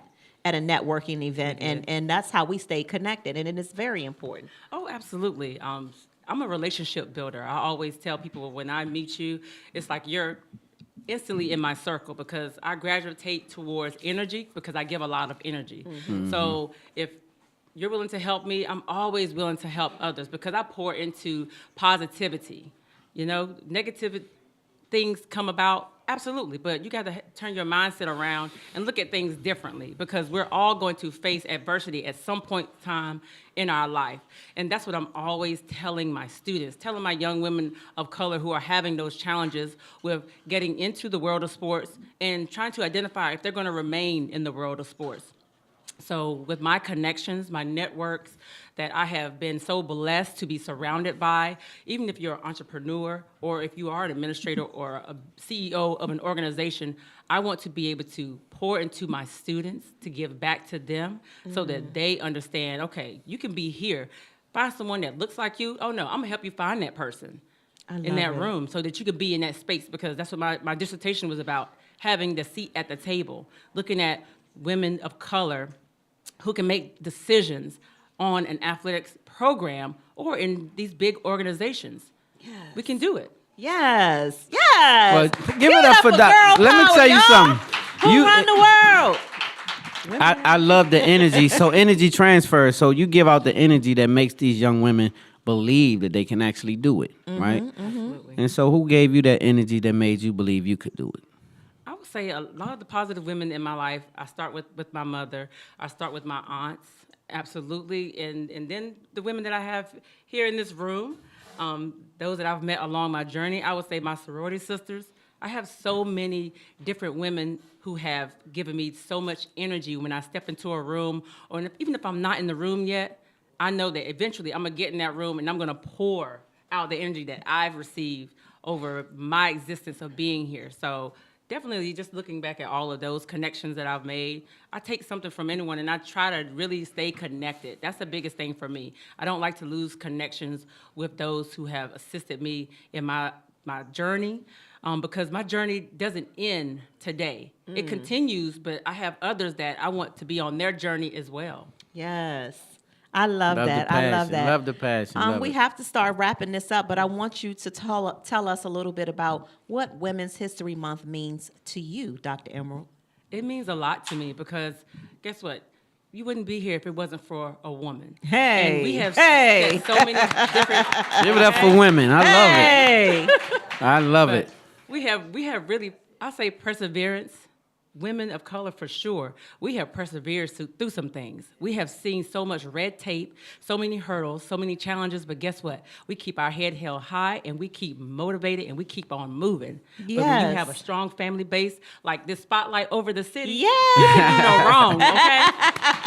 at a networking event, and that's how we stay connected, and it is very important. Oh, absolutely. I'm a relationship builder. I always tell people when I meet you, it's like you're instantly in my circle, because I gravitate towards energy because I give a lot of energy. So if you're willing to help me, I'm always willing to help others, because I pour into positivity. Negative things come about, absolutely, but you got to turn your mindset around and look at things differently, because we're all going to face adversity at some point in time in our life. And that's what I'm always telling my students, telling my young women of color who are having those challenges with getting into the world of sports and trying to identify if they're going to remain in the world of sports. So with my connections, my networks that I have been so blessed to be surrounded by, even if you're an entrepreneur or if you are an administrator or a CEO of an organization, I want to be able to pour into my students, to give back to them so that they understand, okay, you can be here. Find someone that looks like you. Oh, no, I'm going to help you find that person in that room so that you could be in that space, because that's what my dissertation was about, having the seat at the table, looking at women of color who can make decisions on an athletics program or in these big organizations. We can do it. Yes. Well, give it up for Doc. girl Let me power, tell you y'all. something. Who run the world? I love the energy. So energy transfers. So you give out the energy that makes these young women believe that they can actually do it, right? And so who gave you that energy that made you believe you could do it? I would say a lot of the positive women in my life, I start with my mother, I start with my aunts, absolutely, and then the women that I have here in this room, those that I've met along my journey, I would say my sorority sisters. I have so many different women who have given me so much energy when I step into a room, or even if I'm not in the room yet, I know that eventually I'm gonna get in that room and I'm gonna pour out the energy that I've received over my existence of being here. So definitely just looking back at all of those connections that I've made, I take something from anyone and I try to really stay connected. That's the biggest thing for me. I don't like to lose connections with those who have assisted me in my journey, because my journey doesn't end today. It continues, but I have others that I want to be on their journey as well. Yes. I love Love the that. I love passion. that. Love the passion. Love We it. have to start wrapping this up, but I want you to tell us a little bit about what Women's History Month means to you, Dr. Emerald. It means a lot to me because guess what? You wouldn't be here if it wasn't for a woman. Hey, and we have hey. so many different. Give it up for women. I love Hey. it. I love it. We have really, I say perseverance. Women of color for sure. We have persevered through some things. We have seen so much red tape, so many hurdles, so many challenges, but guess what? We keep our head held high and we keep motivated and we keep on moving. But when Yes. you have a strong family base like this spotlight over the city, Yeah. you can do no wrong, okay?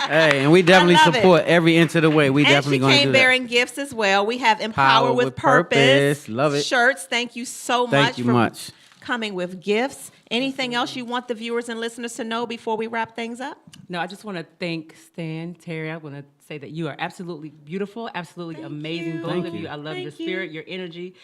Hey, and we definitely love it. support every inch of the way. We And definitely she going to came do that. bearing gifts as well. We have Empower Power with with Purpose. Purpose. Love it. Shirts. Thank you so much Thank you for much. coming with gifts. Anything else you want the viewers and listeners to know before we wrap things up? No, I just want to thank Stan, Terry. I want to say that you are absolutely beautiful, absolutely amazing, both Thank of you. you. I love your Thank you. spirit, your energy.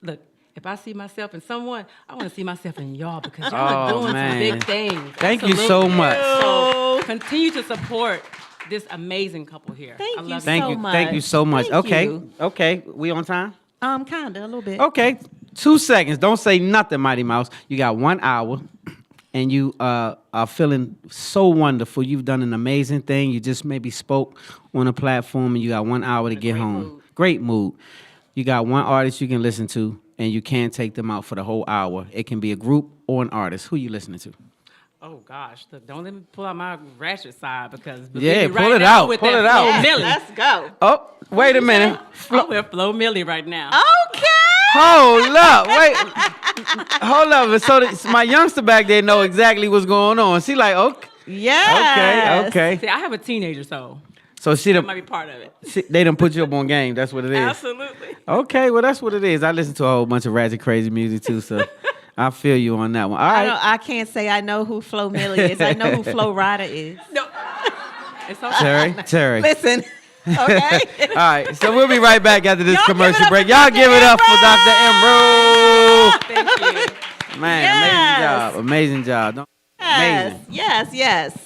Look, if I see myself in someone, I want to see myself in y'all because y'all are Oh, doing man. some big things. Thank you so Absolutely. much. So continue to support this amazing couple here. Thank I you love so Thank you. much. Thank you so much. Thank Okay. you. Okay. We on time? Kinda, a little bit. Okay. 2 seconds. Don't say nothing, Mighty Mouse. You got 1 hour. And you are feeling so wonderful. You've done an amazing thing. You just maybe spoke on a platform and you got 1 hour to get home. mood. Great mood. You got one artist you can listen to and you can't take them out for the whole hour. It can be a group or an artist. Who you listening to? Oh gosh, look, don't let me pull out my ratchet side because Yeah, Millie pull it now out, with pull that it out. Flo Yes, Millie. let's go. Oh, wait a minute. I'm with Flo Millie right now. Okay. Hold up. Wait. Hold up. So my youngster back there know exactly what's going on. She like, okay. Yes. Okay. See, I have a teenager, so So she that done, might be part of it. they done put you up on game. That's what it is. Absolutely. Okay, well, that's what it is. I listen to a whole bunch of ratchet, crazy music, too, so I feel you on that one. All right. I can't say I know who Flo Millie is. I know who Flo Rida is. No, it's okay. Terry. Listen, okay? All right, so we'll be right back after this Y'all give it commercial up break. for Y'all Dr. give it up for Dr. Emerald. Thank you. Man, Yes. amazing job. Amazing. Yes.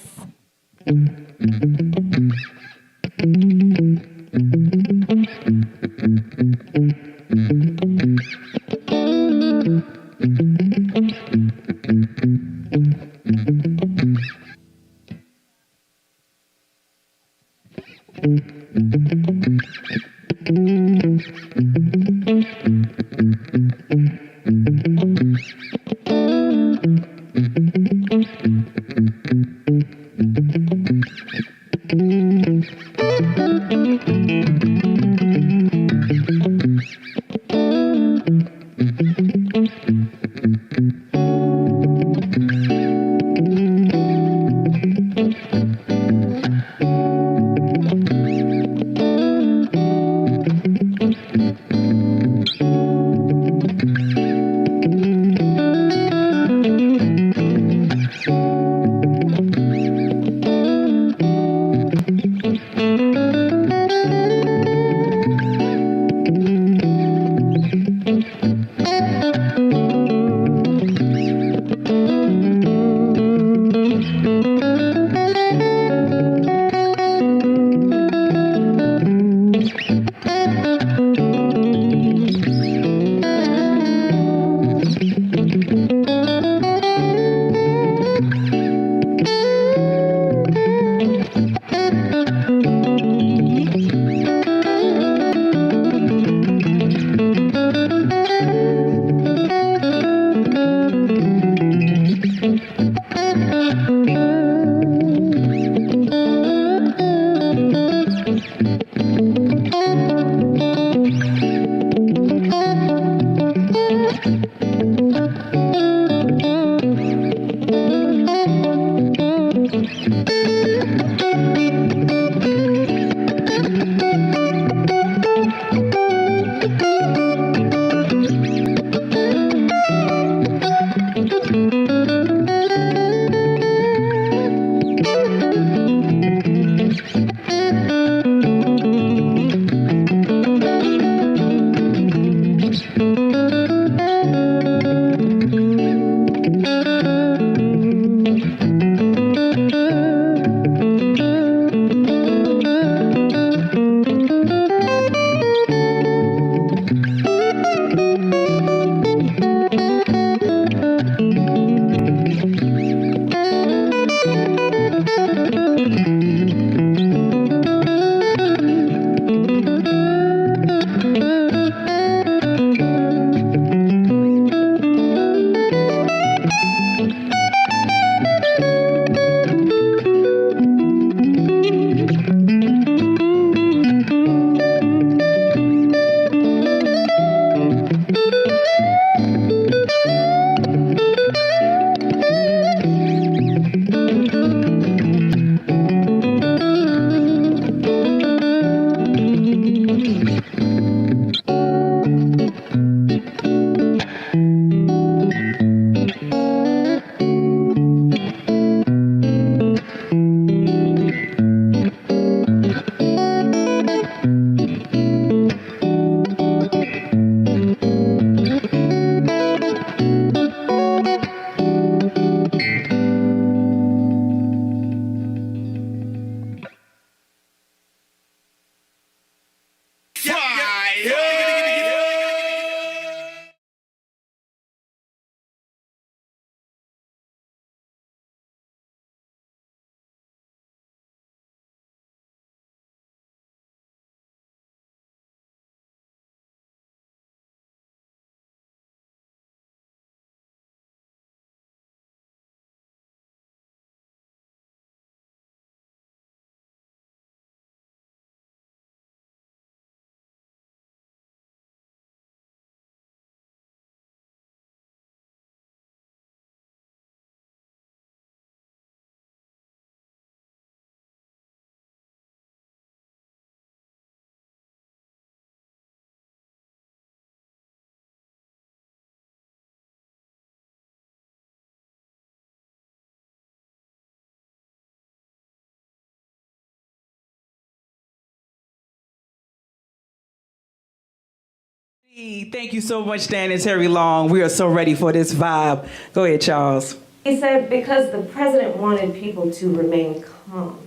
Thank you so much, Stan and Terry Long. We are so ready for this vibe. Go ahead, Charles. He said because the president wanted people to remain calm.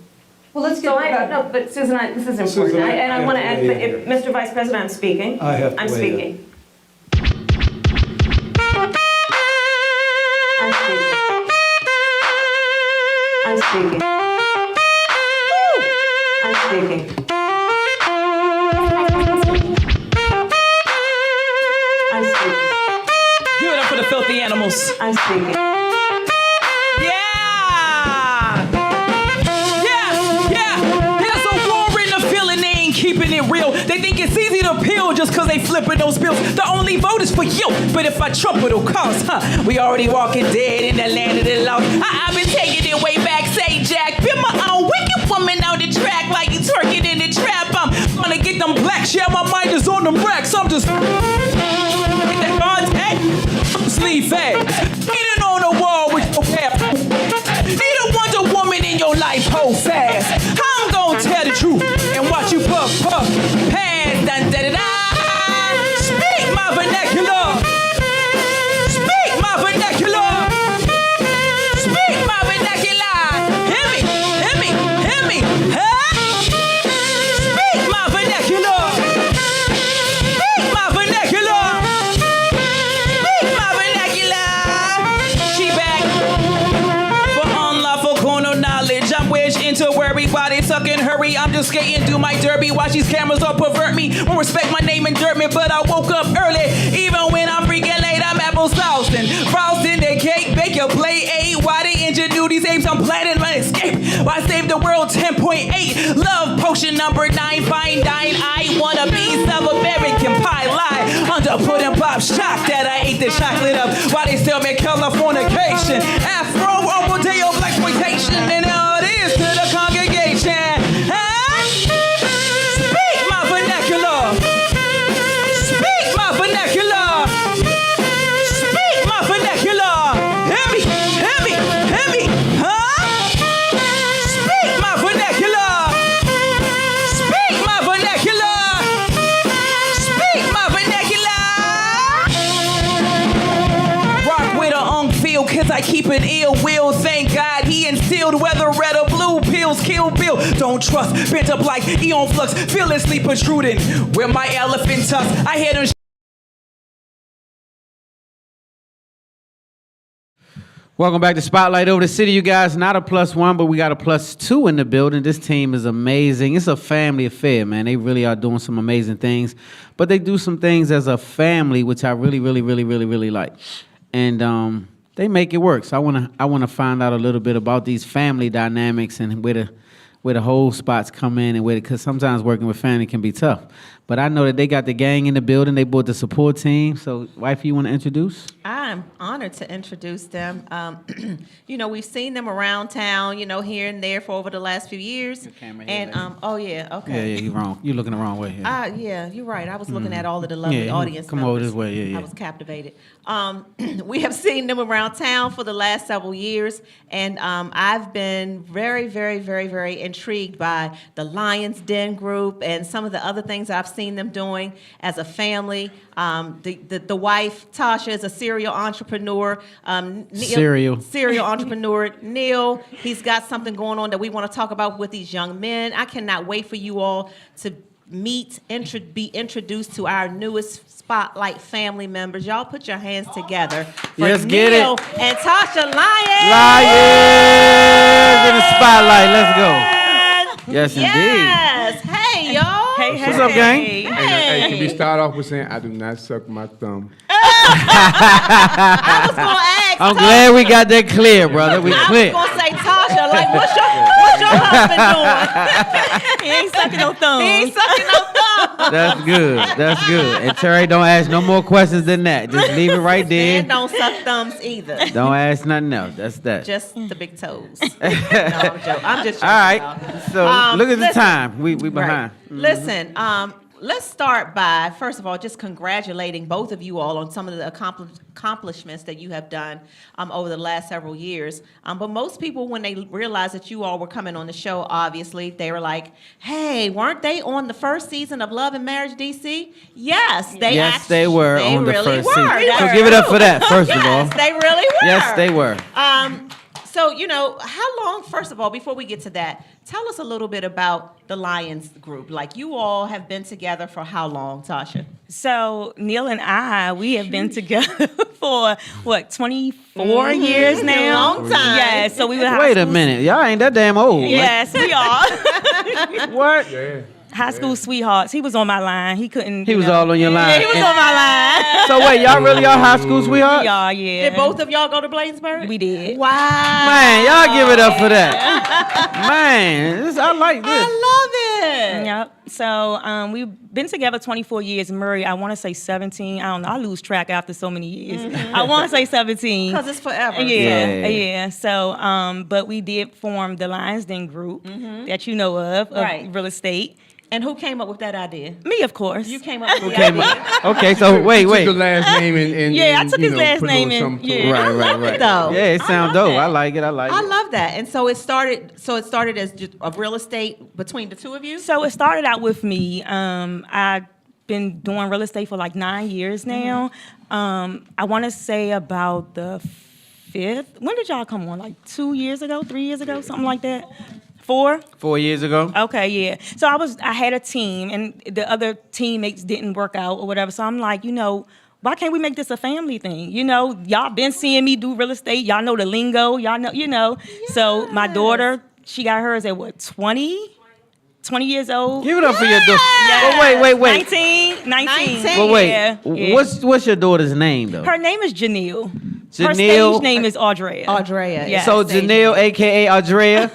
Well, let's get No, but Susan, this is important. Susan, I want to add, yeah. Mr. Vice President, I'm speaking. I have to I'm weigh speaking. I'm speaking. I'm speaking. I'm speaking. Give it up for the filthy animals. I'm speaking. There's a war in the feeling, they ain't keeping it real. They think it's easy to peel just cause they flipping those bills. The only vote is for you, but if I trump it'll cost, we already walking dead in the land of the lost. I've been taking it way back, say Jack. Been my own wicked woman on the track like you twerking in the trap. I'm gonna get them blacks, yeah, my mind is on them racks. I'm just hit that contact, sleep fast. Eating on the wall with your cap. Need a Wonder Woman in your life, hold fast. I'm gonna tell the truth and watch you puff, puff, pass, dun, da, da, da. Speak my vernacular. Speak my vernacular. Speak my vernacular. Hear me, hear me, hear me. Huh? Speak my vernacular. Speak my vernacular. Speak my vernacular. She back for unlawful corner knowledge. I'm wedged into everybody tucking hurry. I'm just skating, do my derby. Watch these cameras all pervert me. Won't respect my name and dirt me, but I woke up early. Even when I'm freaking late, I'm apple saucing. Frosting the cake, bake your plate 8. Why they ingenuity apes? I'm planning my escape. Why save the world 10.8? Love potion number 9, fine dine. I wanna be South American pie lie. Under pudding pop shock that I ate the chocolate up. Why they still make Californication? Afro, Rodeo, blaxploitation, and all this to the congregation. Huh? Speak my vernacular. Speak my vernacular. Speak my vernacular. Hear me, hear me, hear me. Huh? Speak my vernacular. Speak my vernacular. Speak my vernacular. Rock with a feel, cause I keep an ill will. Thank God he instilled whether red or blue pills kill Bill. Don't trust, bent up like Eon Flux, fearlessly protruding. With my elephant tusk, I hear them. Welcome back to Spotlight Over the City, you guys. Not a +1, but we got a +2 in the building. This team is amazing. It's a family affair, man. They really are doing some amazing things, but they do some things as a family, which I really, really, really, really, really like. And they make it work. So I wanna find out a little bit about these family dynamics and where the whole spots come in, and because sometimes working with family can be tough. But I know that they got the gang in the building. They brought the support team. So, wifey, you want to introduce? I'm honored to introduce them. You know, we've seen them around town, you know, here and there for over the last few years. And oh yeah, okay. Yeah, you're wrong. You're looking the wrong way. Yeah, you're right. I was looking at all of the lovely audience come members. over this way. Yeah. I was captivated. We have seen them around town for the last several years, and I've been very, very, very, very intrigued by the Lions Den group and some of the other things I've seen them doing as a family. The wife, Tasha, is a serial entrepreneur. Serial entrepreneur. Neil, he's got something going on that we want to talk about with these young men. I cannot wait for you all to meet, be introduced to our newest Spotlight family members. Y'all put your hands together for Let's get Neil it. and Tasha Lyons. Lyons in the Spotlight. Let's go. Yes, indeed. Yes. Hey, y'all. Hey. What's up, gang? Hey, can we start off with saying I do not suck my thumb? I was gonna ask. I'm glad we got that clear, brother. We clear. I was gonna say, Tasha, like, what's your husband doing? He ain't sucking no thumbs. He ain't sucking no thumbs. That's good. That's good. And Terry, don't ask no more questions than that. Just leave it right there. And don't suck thumbs either. Don't ask nothing else. That's that. Just the big toes. No, I'm joking. I'm just joking. All right. Y'all. So look at the time. We behind. Right. Listen, let's start by, first of all, just congratulating both of you all on some of the accomplishments that you have done over the last several years. But most people, when they realized that you all were coming on the show, obviously, they were like, hey, weren't they on the first season of Love and Marriage DC? Yes, they were on the really first season. That's So give it up for that, first of all. Yes, they really were. Yes, they were. So, how long, first of all, before we get to that, tell us a little bit about the Lions group. Like, you all have been together for how long, Tasha? So, Neil and we have been together for, 24 years now? A long time. Yeah, so we were Wait a minute. Y'all ain't that damn old. Yes, we are. What? Yeah. High school sweethearts. He was on my line. He couldn't. He was all on your line. Yeah, he was on my line. So wait, y'all really are high school sweethearts? We are, yeah. Did both of y'all go to Bladensburg? We did. Wow. Man, y'all give it up for that. Man, I like this. I love it. Yep. So we've been together 24 years. Murray, I want to say 17. I don't know. I lose track after so many years. I want to say 17. Because it's forever. Yeah. So, but we did form the Lions Den group that you know of real estate. And who came up with that idea? Me, of course. You came up with the idea. Okay, so wait. Took the last name and Yeah, I took his last put a name little and something to it. Right, I love right. it, though. Yeah, it sounds dope. I like it. I love that. And so it started as just a real estate between the two of you? So it started out with me. I've been doing real estate for like 9 years now. I want to say about the 5th. When did y'all come on? Like 2 years ago, 3 years ago, something like that? 4? 4 years ago. Okay, yeah. So I had a team, and the other teammates didn't work out or whatever. So I'm like, why can't we make this a family thing? Y'all been seeing me do real estate. Y'all know the lingo. Y'all know, Yes. So my daughter, she got hers at what, 20 years old? Give it up for your daughter. Yeah. Well, wait. 19. Well, wait. Yeah. What's your daughter's name though? Her name is Janelle. Her Janelle. stage name is Audrea. Audrea. Yeah. So Janelle, aka Audrea,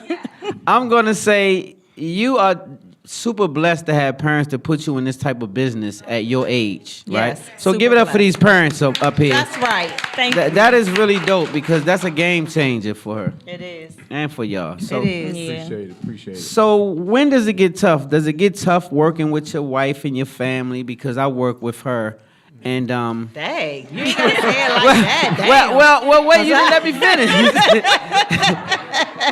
I'm gonna say you are super blessed to have parents to put you in this type of business at your age, right? Yes, So super give it up for blessed. these parents up here. That's right. Thank you. That is really dope because that's a game changer for her It is. and for y'all. So, It is. Yeah. Appreciate it. So when does it get tough? Does it get tough working with your wife and your family? Because I work with her, and Dang. You ain't gonna say it like that. Damn. well, wait, you didn't let me finish.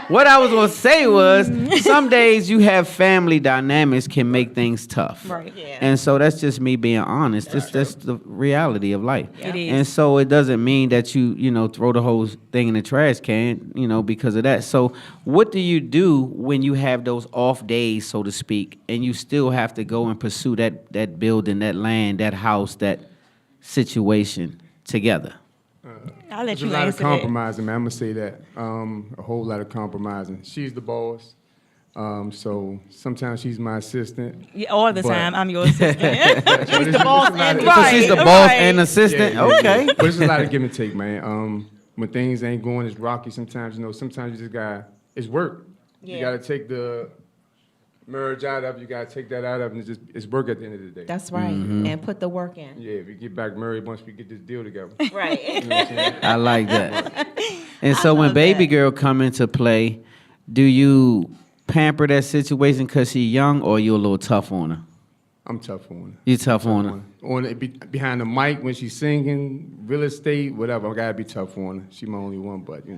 What I was gonna say was, some days you have family dynamics can make things tough. Right. Yeah. And so that's just me being honest. That's the reality of life. It is. And so it doesn't mean that you throw the whole thing in the trash can, because of that. So what do you do when you have those off days, so to speak, and you still have to go and pursue that building, that land, that house, that situation together? I'll let There's you a lot of answer that. compromising, man. I'm gonna say that. A whole lot of compromising. She's the boss, so sometimes she's my assistant. Yeah, all the But- time, I'm your assistant. She's the boss and So she's the boss and assistant. Yeah. Okay. But it's a lot of give and take, man. When things ain't going, it's rocky. Sometimes sometimes you just got it's work. Yeah. You gotta take the merge out of. You gotta take that out of, and it's work at the end of the day. That's right. And put the work in. Yeah, if we get back married once we get this deal together. Right. You know what I'm saying? I like that. And so when love baby that. girl come into play, do you pamper that situation because she young, or you a little tough on her? I'm tough on her. You tough on her. Behind the mic when she's singing, real estate, whatever. I gotta be tough on her. She my only one, but Yeah,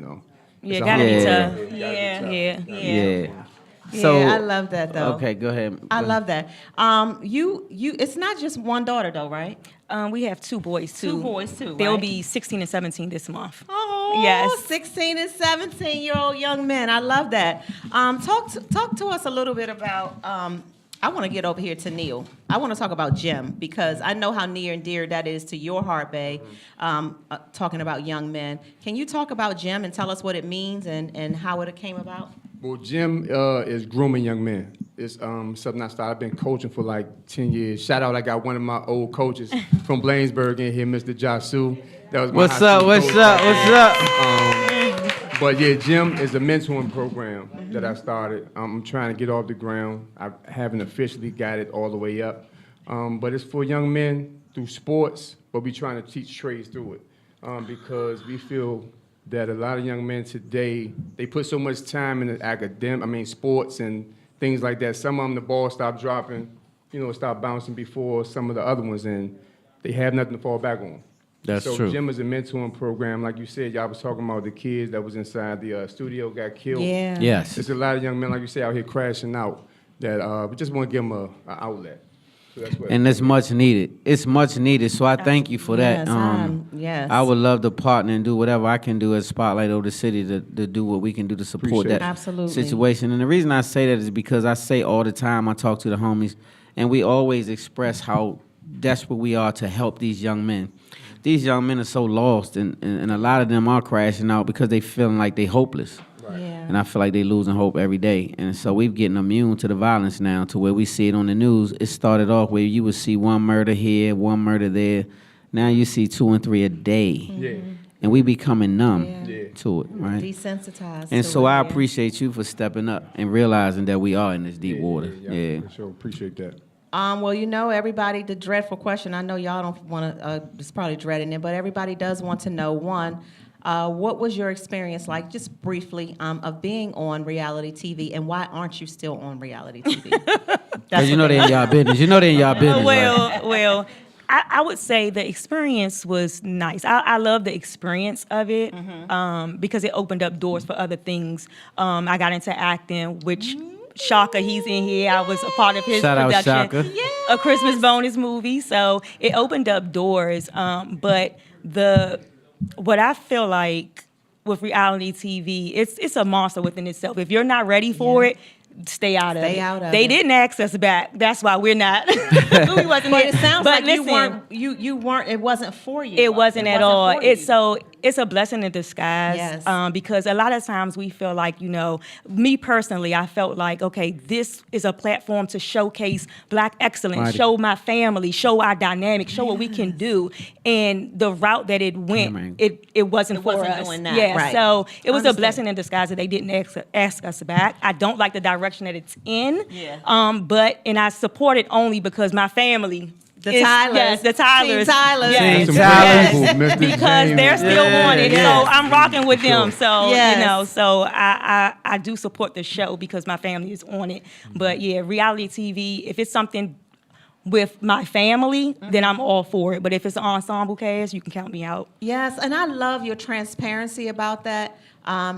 it's a gotta be hard tough. work. Yeah. Yeah. So yeah, I love that though. Okay, go ahead. I love that. You it's not just one daughter though, right? We have 2 boys too. 2 boys too. They'll right? be 16 and 17 this month. Oh, Yes. 16 and 17-year-old young men. I love that. Talk to us a little bit about. I want to get over here to Neil. I want to talk about Jim because I know how near and dear that is to your heart, Bae. Talking about young men. Can you talk about Jim and tell us what it means and how it came about? Well, Jim is grooming young men. It's something I started. I've been coaching for like 10 years. Shout out, I got one of my old coaches from Bladensburg in here, Mr. Jasu. That was my What's high up? school What's coach. up? What's up? But yeah, Jim is a mentoring program that I started. I'm trying to get off the ground. I haven't officially got it all the way up. But it's for young men through sports, but we're trying to teach trades through it because we feel that a lot of young men today, they put so much time in the sports and things like that. Some of them, the ball stopped dropping, start bouncing before some of the other ones, and they have nothing to fall back on. That's so true. Gym is a mentoring program. Like you said, y'all was talking about the kids that was inside the studio got killed. Yeah. Yes. There's a lot of young men, like you say, out here crashing out that we just want to give them an outlet. So that's what And it's much needed. It's much needed. So I thank you for that. Yes, yes. I would love to partner and do whatever I can do as Spotlight over the city to do what we can do to support Appreciate that it. Absolutely. situation. And the reason I say that is because I say all the time, I talk to the homies, and we always express how desperate we are to help these young men. These young men are so lost, and a lot of them are crashing out because they feeling like they hopeless. Yeah. And I feel like they losing hope every day. And so we're getting immune to the violence now to where we see it on the news. It started off where you would see one murder here, one murder there. Now you see 2 and 3 a day. Yeah. And we becoming numb Yeah. to it, right? Desensitized. And to so it, I yeah. appreciate you for stepping up and realizing that we are in this deep water. Yeah. For sure. Appreciate that. Well, everybody, the dreadful question, I know y'all don't want to, it's probably dreading it, but everybody does want to know, one, what was your experience like, just briefly, of being on reality TV, and why aren't you still on reality TV? Because you know they in y'all business. You know they in y'all business, right? Well, I would say the experience was nice. I love the experience of it because it opened up doors for other things. I got into acting, which Shaka, he's in here. I was a part of his Shout out production, Shaka. a Christmas bonus movie. So it opened up doors. But what I feel like with reality TV, it's a monster within itself. If you're not ready for it, stay out of it. They didn't ask us back. That's why we're not. We wasn't But in. it sounds But like listen, you weren't. It wasn't for you. it wasn't at all. for you. It's a blessing in disguise. Yes. Because a lot of times we feel like, me personally, I felt like, okay, this is a platform to showcase Black excellence, Right. show my family, show our dynamic, show what we can do. And the route that it went, man. it wasn't It for wasn't us. doing that, Yeah, right. so it was a Understand. blessing in disguise that they didn't ask us back. I don't like the direction that it's in. Yeah. And I support it only because my family. The is- Tylers. Yes, the Tylers. Team Tylers. Yes. Team Some Tylers. people, Mr. Because James. they're still Yeah, on it, yes. so I'm rocking with them. So Yes. so I do support the show because my family is on it. But yeah, reality TV. If it's something with my family, then I'm all for it. But if it's an ensemble cast, you can count me out. Yes, and I love your transparency about that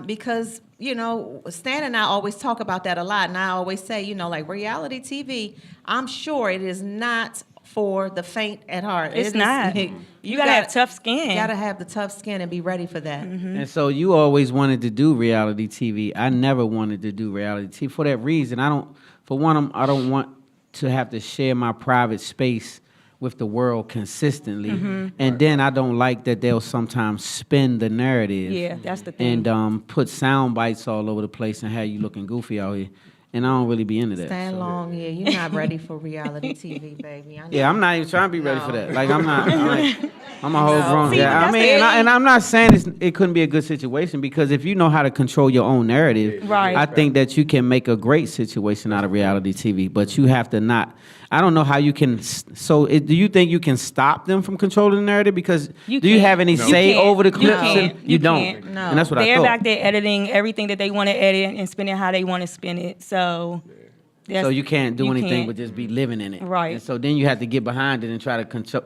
because, Stan and I always talk about that a lot. And I always say, like reality TV, I'm sure it is not for the faint at heart. It's It is- not. You gotta have tough skin. You gotta have the tough skin and be ready for that. And so you always wanted to do reality TV. I never wanted to do reality TV for that reason. I don't want to have to share my private space with the world consistently. And then I don't like that they'll sometimes spin the narrative. Yeah, that's the thing. And put sound bites all over the place and have you looking goofy out here. And I don't really be into that. Stand so. long, yeah. You're not ready for reality TV, baby. I know. Yeah, I'm not even trying to be ready for No. that. Like I'm not. I'm a whole grown. See, Yeah, I that's mean, the and I'm not saying it couldn't be a good situation because if you know how to control your own narrative, Right. I think that you can make a great situation out of reality TV. But you have to not. I don't know how you can. So, do you think you can stop them from controlling the narrative? Because do you can't. have any You say can't. over the You clips? can't. And You don't. can't. No. And that's what I They're thought. back there editing everything that they want to edit and spinning how they want to spin it. So. So you can't do anything can't. but just be living in it. Right. And so then you have to get behind it and try to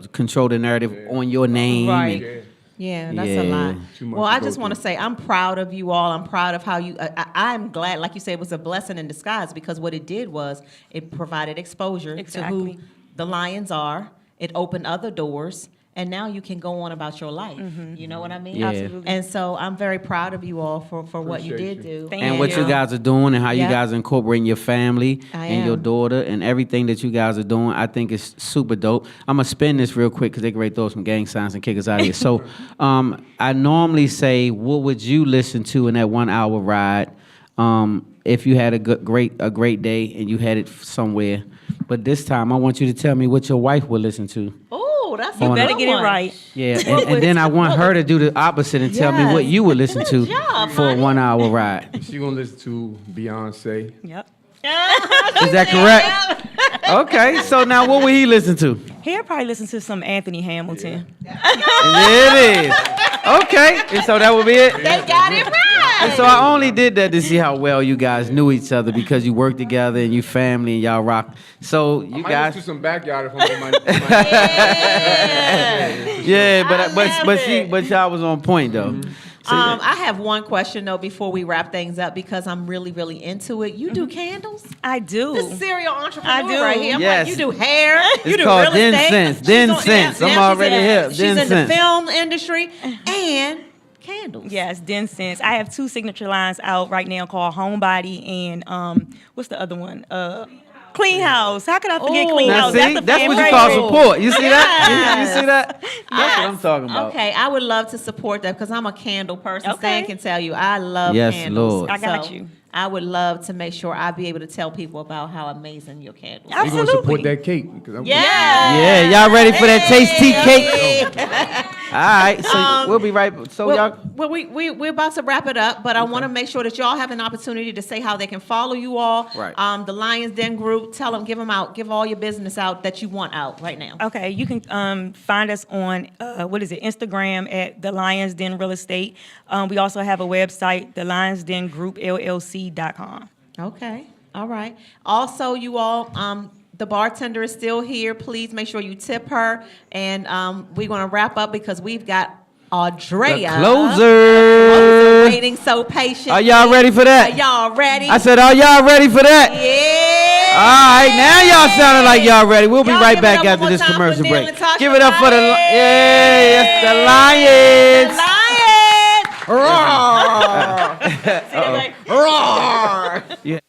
control the narrative on your name. Right. and- Yeah, that's a Yeah. lot. Too much Well, to I go just want to through. say I'm proud of you all. I'm proud of how you. I'm glad, like you said, it was a blessing in disguise because what it did was it provided exposure to Exactly. who the Lions are. It opened other doors, and now you can go on about your life. You know what I mean? Yeah. Absolutely. And so I'm very proud of you all for what you Appreciate did you. do. Thank And what you know, guys are doing and how you Yeah. guys are incorporating your family I and your am. daughter and everything that you guys are doing, I think is super dope. I'm going to spin this real quick because they can ready to throw some gang signs and kick us out of here. So I normally say, what would you listen to in that 1 hour ride if you had a great day and you headed somewhere? But this time, I want you to tell me what your wife would listen to. Oh, that's You a Better good get it one. right. Yeah, and then I want her to do the opposite and tell me what Yes. you would listen to job, for a Monty. 1 hour ride. She gonna listen to Beyonce. Yep. Is that correct? Okay, so now what would he listen to? He'll probably listen to some Anthony Hamilton. And there it is. Okay, and so that would be it. They got it right. And so I only did that to see how well you guys knew each other because you work together and you family and y'all rock. So you I guys. might do some backyard if I'm in my Yeah, but y'all was on point though. So, I have one question though before we wrap things up because I'm really, really into it. You do candles? I do. The serial entrepreneur I do. right here. I'm Yes. like, you do hair, you It's do called real estate. Densense. She's on- Densense. I'm now she's already in- hip. She's in the Densense. film industry and candles. Yes, Densense. I have 2 signature lines out right now called Homebody and what's the other one? Clean House. How could I forget Clean now House? see, That's, a that's what you fan call favorite. support. You see that? Yes. You see that? That's what I'm talking about. Okay, I would love to support that because I'm a candle person. Okay. Stan can tell you I love Yes, candles. Lord. I got So you. I would love to make sure I be able to tell people about how amazing your candles are. We're gonna support that cake. Yeah, y'all ready for that tasty cake? All right, so we'll be right. So y'all. Well, we're about to wrap it up, but I want to make sure that y'all have an opportunity to say how they can follow you all. Right. The Lions Den Group. Tell them, give them out, give all your business out that you want out right now. Okay, you can find us on Instagram at The Lions Den Real Estate. We also have a website, thelionsdengroupllc.com. Okay. All right. Also, you all, the bartender is still here. Please make sure you tip her. And we're going to wrap up because we've got Audrea. The closer. Waiting so patiently. Are y'all ready for that? Are y'all ready? I said, are y'all ready for that? Yeah. All right, now y'all sounding like y'all ready. We'll be Y'all right give it back up up after one this more time commercial for Neil break. and Tasha Give it up for the Lions. yes, the Lions. Roar. Yeah.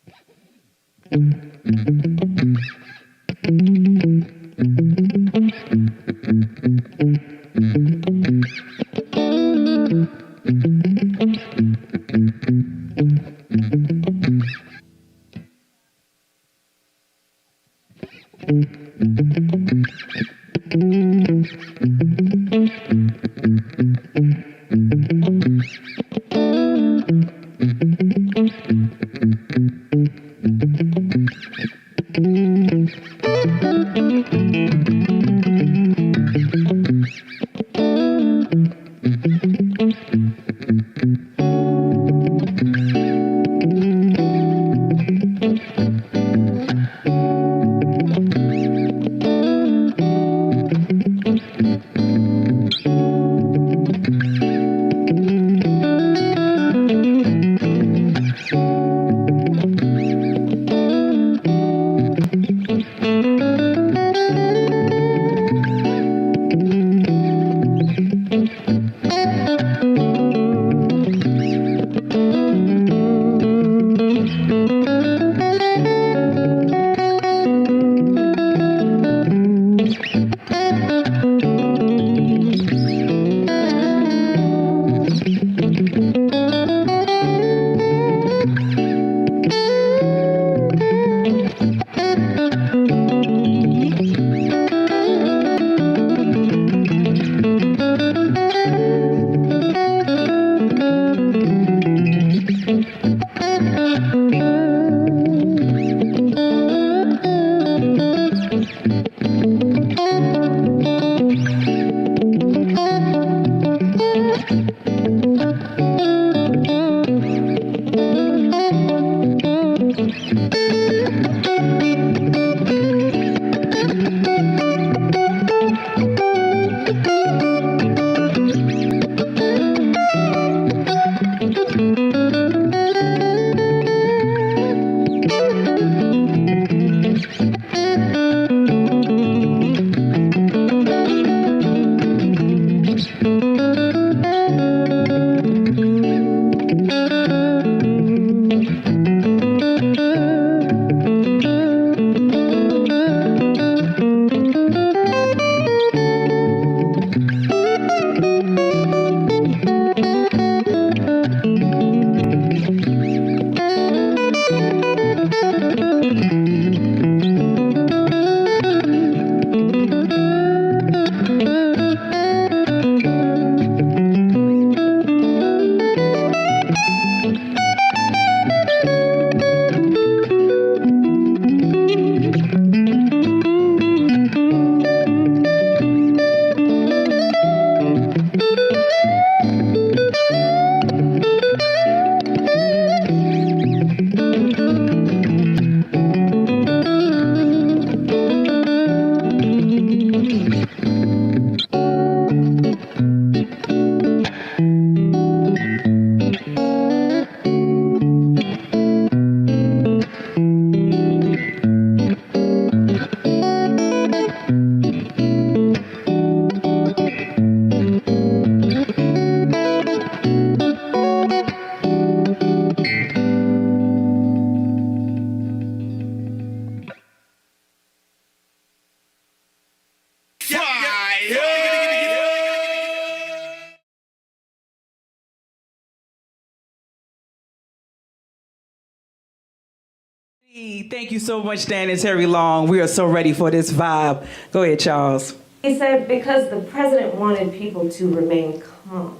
Thank you so much, Dan and Terry Long. We are so ready for this vibe. Go ahead, Charles. He said because the president wanted people to remain calm.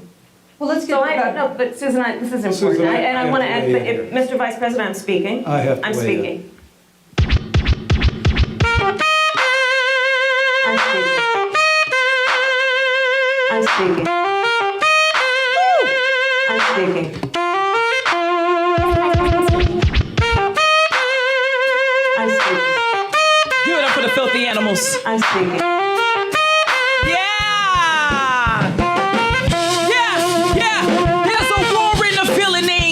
Well, let's get So no, but Susan, this is important. Susan, I want to add, weigh in if, Mr. Vice President, I'm speaking. I have to I'm weigh in. speaking. I'm speaking. I'm speaking. I'm speaking. I'm speaking. Give it up for the filthy animals. I'm speaking.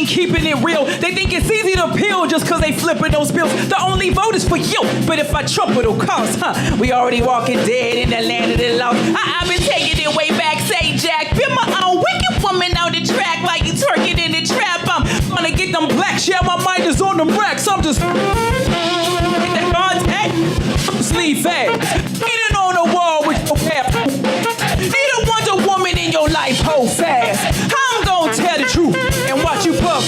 Keeping it real. They think it's easy to peel just cause they flipping those bills. The only vote is for you. But if I trump it'll cost, we already walking dead in the land of the lost. I've been taking it way back, say Jack. Been my own wicked woman out the track like you twerking in the trap. I'm gonna get them blacks. Yeah, my mind is on them racks. I'm just hit that contact. Sleep fast. Eating on the wall with your cap. Need a Wonder Woman in your life, hold fast. I'm gonna tell the truth and watch you puff,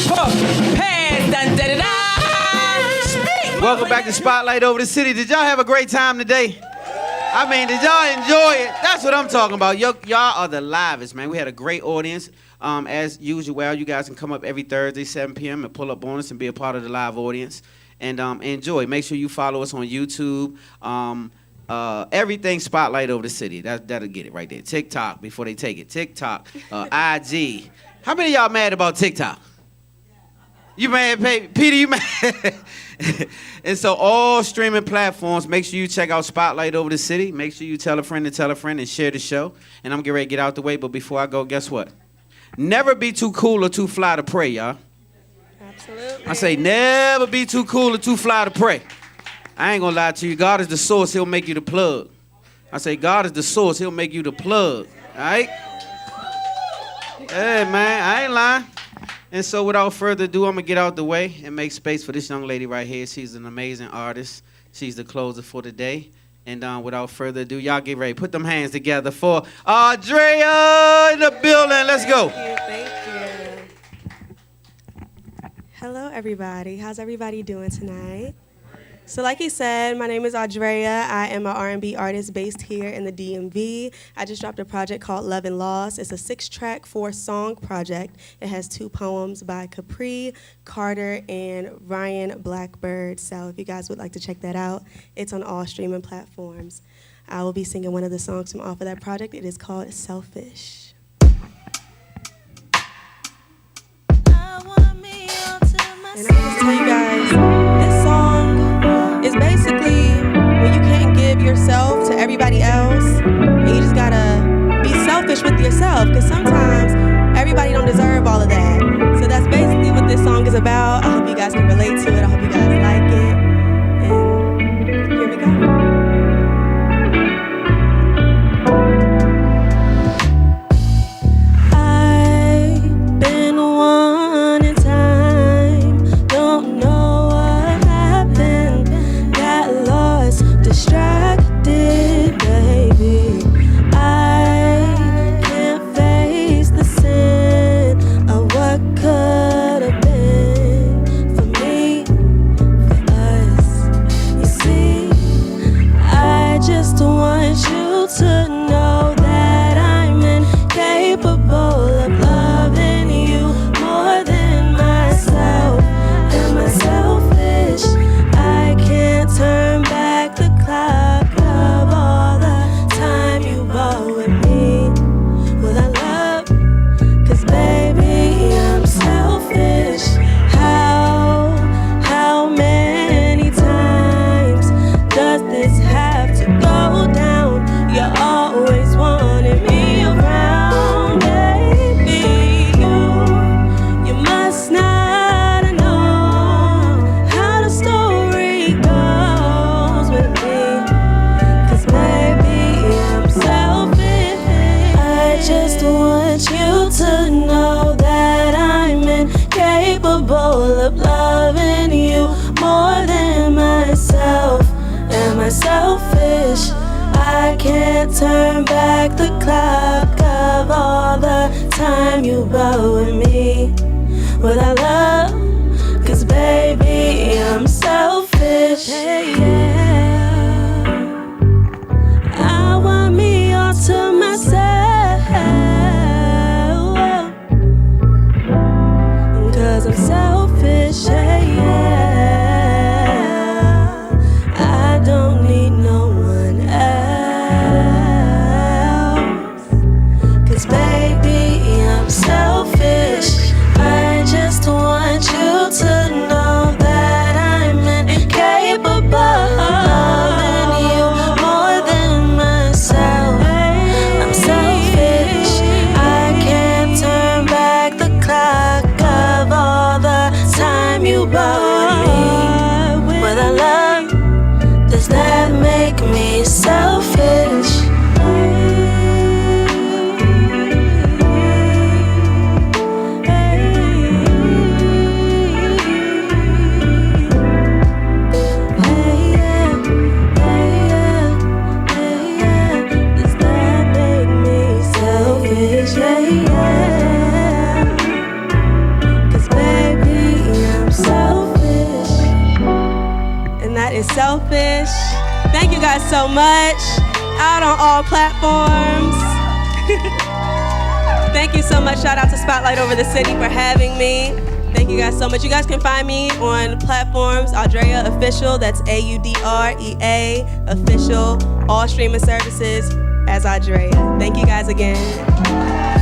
pass, dun, da, da, da. Welcome back to Spotlight Over the City. Did y'all have a great time today? I mean, did y'all enjoy it? That's what I'm talking about. Y'all are the livest, man. We had a great audience. As usual, you guys can come up every Thursday, 7 p.m. and pull up on us and be a part of the live audience. And enjoy. Make sure you follow us on YouTube. Everything Spotlight Over the City. That'll get it right there. TikTok before they take it. TikTok, IG. How many of y'all mad about TikTok? You mad, Peter? You mad? And so all streaming platforms, make sure you check out Spotlight Over the City. Make sure you tell a friend and share the show. And I'm getting ready to get out the way. But before I go, guess what? Never be too cool or too fly to pray, y'all. Absolutely. I say never be too cool or too fly to pray. I ain't gonna lie to you. God is the source. He'll make you the plug. I say God is the source. He'll make you the plug. All right? Hey, man, I ain't lying. And so without further ado, I'm going to get out the way and make space for this young lady right here. She's an amazing artist. She's the closer for the day. And without further ado, y'all get ready. Put them hands together for Andrea in the building. Let's go. Thank you. Hello, everybody. How's everybody doing tonight? So like he said, my name is Andrea. I am an R&B artist based here in the DMV. I just dropped a project called Love and Loss. It's a 6-track, 4-song project. It has 2 poems by Capri, Carter, and Ryan Blackbird. So if you guys would like to check that out, it's on all streaming platforms. I will be singing one of the songs from off of that project. It is called Selfish. And I'll just tell you guys, this song is basically when you can't give yourself to everybody else, and you just gotta be selfish with yourself, because sometimes everybody don't deserve all of that. So that's basically what this song is about. I hope you guys can relate to it. I hope you guys like it. And here we go. I've been wanting time, don't know what happened, got lost, distracted, baby. I can't face the sin of what could have been for me, for us. You see, I just want you to know that I'm incapable of loving you more than myself. Am I selfish? I can't turn back the clock of all the time you bought with me. Will I love? 'Cause baby, I'm selfish. How many times does this have to go down? You always wanted me around, baby. You must not have known how the story goes with me. 'Cause baby, I'm selfish. I just want you to know that I'm incapable of loving you more than myself. Am I selfish? I can't turn back the clock of all the time you bought with me. Will I love? 'Cause baby, I'm selfish. that is Selfish. Thank you guys so much. Out on all platforms. Thank you so much. Shout out to Spotlight Over the City for having me. Thank you guys so much. You guys can find me on platforms, Audrea Official, that's AUDREA Official, all streaming services as Audrea. Thank you guys again.